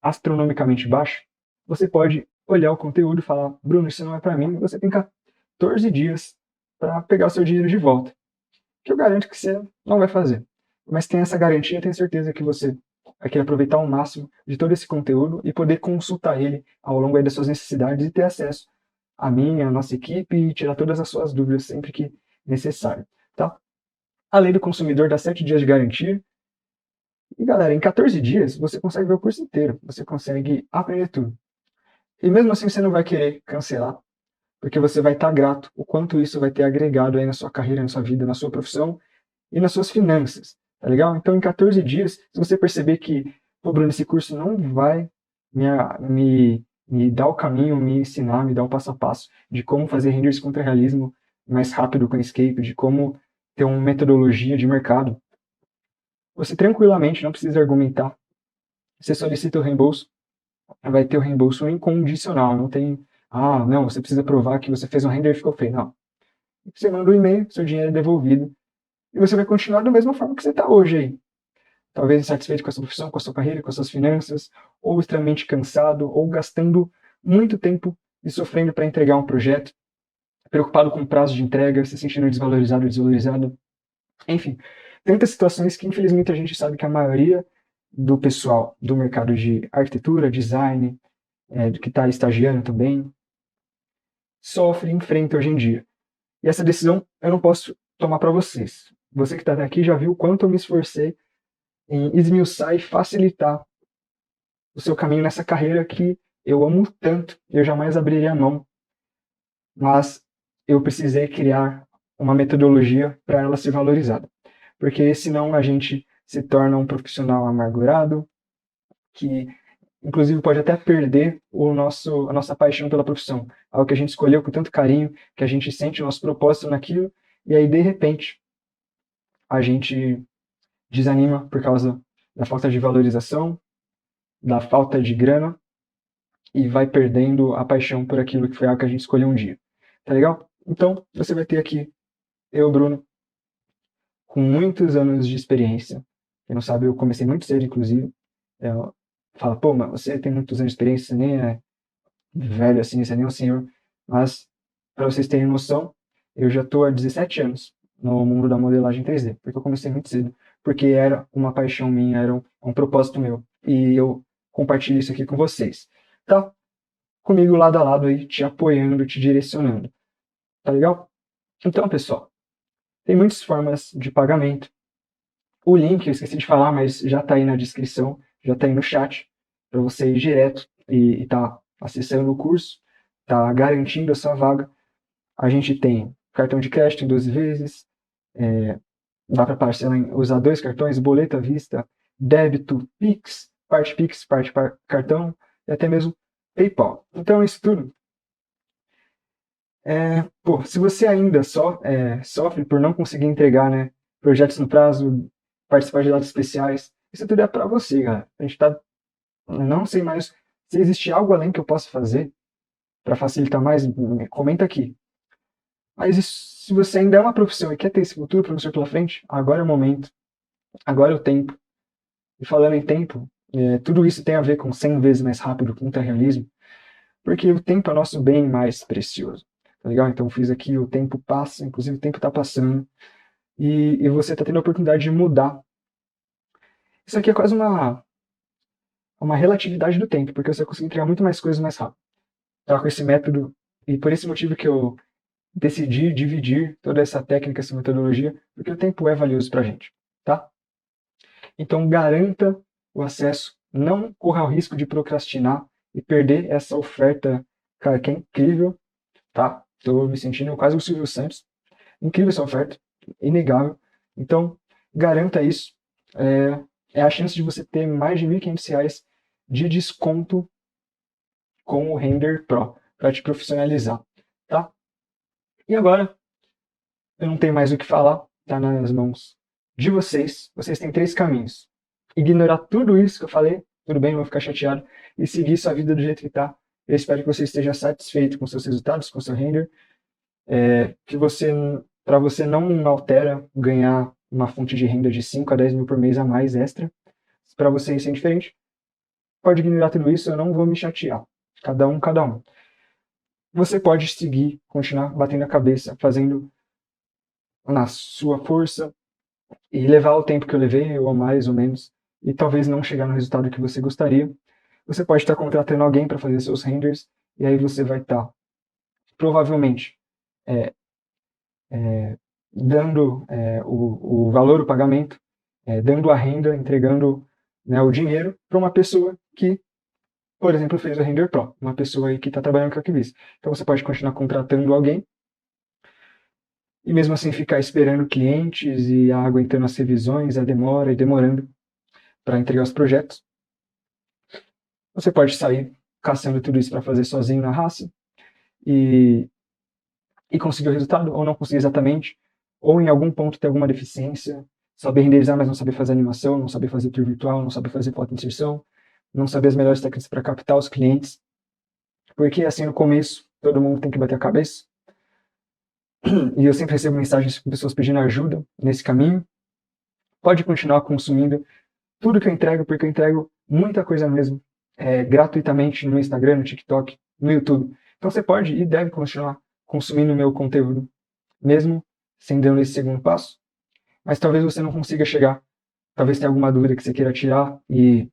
astronomicamente baixo, você pode olhar o conteúdo e falar, Bruno, isso não é para mim, e você tem 14 dias para pegar o seu dinheiro de volta. Que eu garanto que você não vai fazer. Mas tem essa garantia, tenho certeza que você vai querer aproveitar ao máximo de todo esse conteúdo e poder consultar ele ao longo aí das suas necessidades e ter acesso a mim, a nossa equipe e tirar todas as suas dúvidas sempre que necessário, tá? A lei do consumidor dá 7 dias de garantia. E galera, em 14 dias você consegue ver o curso inteiro, você consegue aprender tudo. E mesmo assim você não vai querer cancelar, porque você vai estar grato o quanto isso vai ter agregado aí na sua carreira, na sua vida, na sua profissão e nas suas finanças, tá legal? Então em 14 dias, se você perceber que, pô, Bruno, esse curso não vai me dar o caminho, me ensinar, me dar o passo a passo de como fazer renders contra realismo mais rápido com Escape, de como ter uma metodologia de mercado, você tranquilamente, não precisa argumentar, você solicita o reembolso, vai ter o reembolso incondicional, não tem, não, você precisa provar que você fez um render e ficou feio, não. Você manda um e-mail, seu dinheiro é devolvido, e você vai continuar da mesma forma que você está hoje aí. Talvez insatisfeito com a sua profissão, com a sua carreira, com as suas finanças, ou extremamente cansado, ou gastando muito tempo e sofrendo para entregar um projeto, preocupado com o prazo de entrega, se sentindo desvalorizado. Enfim, tantas situações que infelizmente a gente sabe que a maioria do pessoal do mercado de arquitetura, design, que está estagiando também, sofre e enfrenta hoje em dia. E essa decisão eu não posso tomar para vocês. Você que está aqui já viu o quanto eu me esforcei em esmiuçar e facilitar o seu caminho nessa carreira que eu amo tanto, eu jamais abriria a mão, mas eu precisei criar uma metodologia para ela ser valorizada, porque senão a gente se torna um profissional amargurado, que inclusive pode até perder a nossa paixão pela profissão, algo que a gente escolheu com tanto carinho, que a gente sente o nosso propósito naquilo, e aí de repente a gente desanima por causa da falta de valorização, da falta de grana, e vai perdendo a paixão por aquilo que foi algo que a gente escolheu um dia. Tá legal? Então, você vai ter aqui eu, Bruno, com muitos anos de experiência. Quem não sabe, eu comecei muito cedo, inclusive. Fala, pô, mas você tem muitos anos de experiência, você nem é velho assim, você nem é um senhor. Mas, para vocês terem noção, eu já estou há 17 anos no mundo da modelagem 3D, porque eu comecei muito cedo, porque era uma paixão minha, era um propósito meu. E eu compartilho isso aqui com vocês. Tá? Comigo lado a lado aí, te apoiando, te direcionando. Tá legal? Então, pessoal, tem muitas formas de pagamento. O link, eu esqueci de falar, mas já está aí na descrição, já está aí no chat, para você ir direto e tá acessando o curso, tá garantindo a sua vaga. A gente tem cartão de crédito em 12 vezes, dá para parcelar usar 2 cartões, boleto à vista, débito, Pix, parte cartão e até mesmo PayPal. Então, isso tudo. Se você ainda sofre por não conseguir entregar, né, projetos no prazo, participar de datas especiais, isso tudo é para você, galera. A gente não sei mais se existe algo além que eu possa fazer para facilitar mais, comenta aqui. Mas se você ainda é uma profissão e quer ter esse futuro promissor pela frente, agora é o momento, agora é o tempo. E falando em tempo, tudo isso tem a ver com 100 vezes mais rápido que o realismo, porque o tempo é o nosso bem mais precioso. Tá legal? Então eu fiz aqui, o tempo passa, inclusive o tempo está passando, e você está tendo a oportunidade de mudar. Isso aqui é quase uma relatividade do tempo, porque você vai conseguir entregar muito mais coisas mais rápido. Tá? Com esse método, e por esse motivo que eu decidi dividir toda essa técnica, essa metodologia, porque o tempo é valioso para a gente. Tá? Então garanta o acesso, não corra o risco de procrastinar e perder essa oferta, cara, que é incrível, tá? Estou me sentindo quase o Silvio Santos. Incrível essa oferta, inegável. Então, garanta isso. É a chance de você ter mais de R$ 1.500 de desconto com o Render Pro para te profissionalizar, tá? E agora, eu não tenho mais o que falar, tá nas mãos de vocês. Vocês têm 3 caminhos. Ignorar tudo isso que eu falei, tudo bem, não vou ficar chateado, e seguir sua vida do jeito que tá. Eu espero que você esteja satisfeito com seus resultados, com seu render, para você não altera ganhar uma fonte de renda de 5 a 10 mil por mês a mais extra, para você isso é indiferente, pode ignorar tudo isso, eu não vou me chatear. Cada um, cada um. Você pode seguir, continuar batendo a cabeça, fazendo na sua força e levar o tempo que eu levei, ou mais ou menos, e talvez não chegar no resultado que você gostaria. Você pode estar contratando alguém para fazer seus renders, e aí você vai estar, provavelmente, dando o valor, o pagamento, dando a renda, entregando, né, o dinheiro para uma pessoa que, por exemplo, fez o Render Pro, uma pessoa aí que está trabalhando com Arquivista. Então você pode continuar contratando alguém e mesmo assim ficar esperando clientes e aguentando as revisões, a demora e demorando para entregar os projetos. Você pode sair caçando tudo isso para fazer sozinho na raça e conseguir o resultado, ou não conseguir exatamente, ou em algum ponto ter alguma deficiência, saber renderizar, mas não saber fazer animação, não saber fazer tour virtual, não saber fazer foto de inserção, não saber as melhores técnicas para captar os clientes, porque assim no começo todo mundo tem que bater a cabeça, e eu sempre recebo mensagens de pessoas pedindo ajuda nesse caminho. Pode continuar consumindo tudo que eu entrego, porque eu entrego muita coisa mesmo, gratuitamente no Instagram, no TikTok, no YouTube. Então você pode e deve continuar consumindo o meu conteúdo, mesmo sem dando esse segundo passo. Mas talvez você não consiga chegar, talvez tenha alguma dúvida que você queira tirar e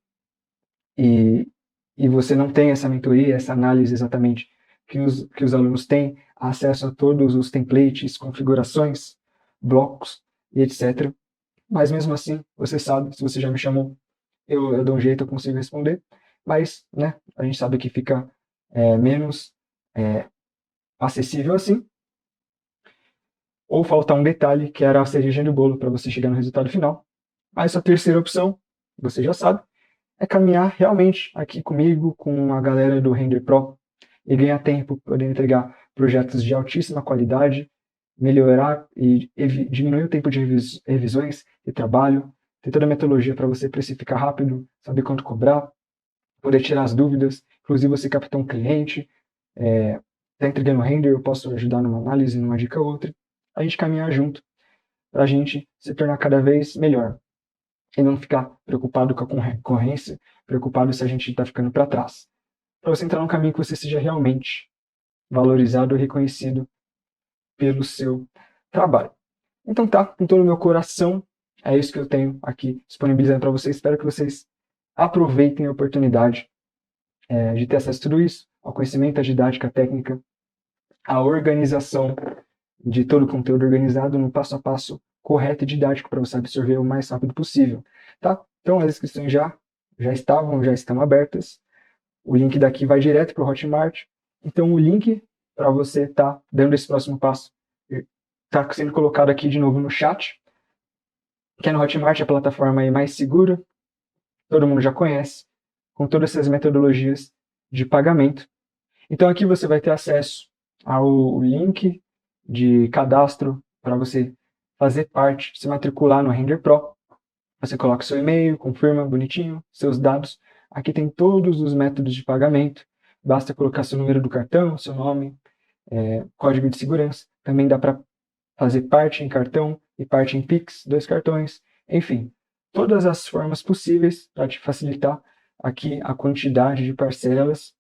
você não tem essa mentoria, essa análise exatamente que os alunos têm, acesso a todos os templates, configurações, blocos e etc. Mas mesmo assim, você sabe, se você já me chamou, eu dou um jeito, eu consigo responder. Mas, né, a gente sabe que fica menos acessível assim. Ou faltar um detalhe, que era a cereja do bolo para você chegar no resultado final. Mas a terceira opção, você já sabe, é caminhar realmente aqui comigo, com a galera do Render Pro, e ganhar tempo, poder entregar projetos de altíssima qualidade, melhorar e diminuir o tempo de revisões e trabalho, ter toda a metodologia para você precificar rápido, saber quanto cobrar, poder tirar as dúvidas, inclusive você captar um cliente, está entregando render, eu posso ajudar numa análise, numa dica ou outra, a gente caminhar junto para a gente se tornar cada vez melhor e não ficar preocupado com a concorrência, preocupado se a gente está ficando para trás. Para você entrar num caminho que você seja realmente valorizado e reconhecido pelo seu trabalho. Então tá, com todo o meu coração, é isso que eu tenho aqui disponibilizando para vocês. Espero que vocês aproveitem a oportunidade de ter acesso a tudo isso, ao conhecimento, à didática, à técnica, à organização de todo o conteúdo organizado no passo a passo correto e didático para você absorver o mais rápido possível, tá? Então as inscrições já estão abertas. O link daqui vai direto para o Hotmart. Então o link para você estar dando esse próximo passo está sendo colocado aqui de novo no chat, que é no Hotmart, a plataforma aí mais segura, todo mundo já conhece, com todas essas metodologias de pagamento. Então aqui você vai ter acesso ao link de cadastro para você fazer parte, se matricular no Render Pro. Você coloca seu e-mail, confirma bonitinho, seus dados. Aqui tem todos os métodos de pagamento. Basta colocar seu número do cartão, seu nome, código de segurança. Também dá para fazer parte em cartão e parte em Pix, 2 cartões. Enfim, todas as formas possíveis para te facilitar aqui a quantidade de parcelas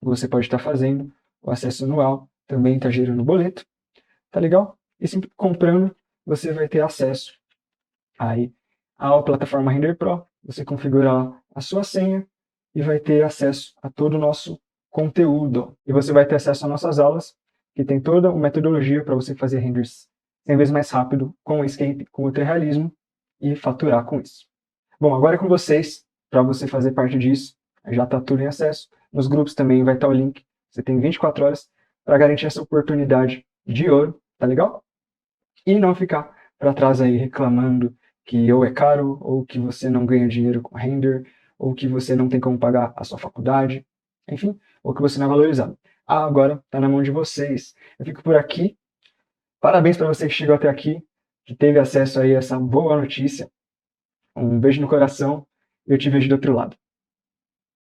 você pode estar fazendo, o acesso anual, também está gerando boleto, tá legal? E sempre comprando, você vai ter acesso aí à plataforma Render Pro, você configura lá a sua senha e vai ter acesso a todo o nosso conteúdo. E você vai ter acesso às nossas aulas, que tem toda uma metodologia para você fazer renders 100 vezes mais rápido, com o Escape, com o Realismo e faturar com isso. Bom, agora é com vocês, para você fazer parte disso, já está tudo em acesso. Nos grupos também vai estar o link. Você tem 24 horas para garantir essa oportunidade de ouro, tá legal? E não ficar para trás aí reclamando que ou é caro, ou que você não ganha dinheiro com render, ou que você não tem como pagar a sua faculdade, enfim, ou que você não é valorizado. Agora está na mão de vocês. Eu fico por aqui. Parabéns para você que chegou até aqui, que teve acesso aí a essa boa notícia. Um beijo no coração e eu te vejo do outro lado.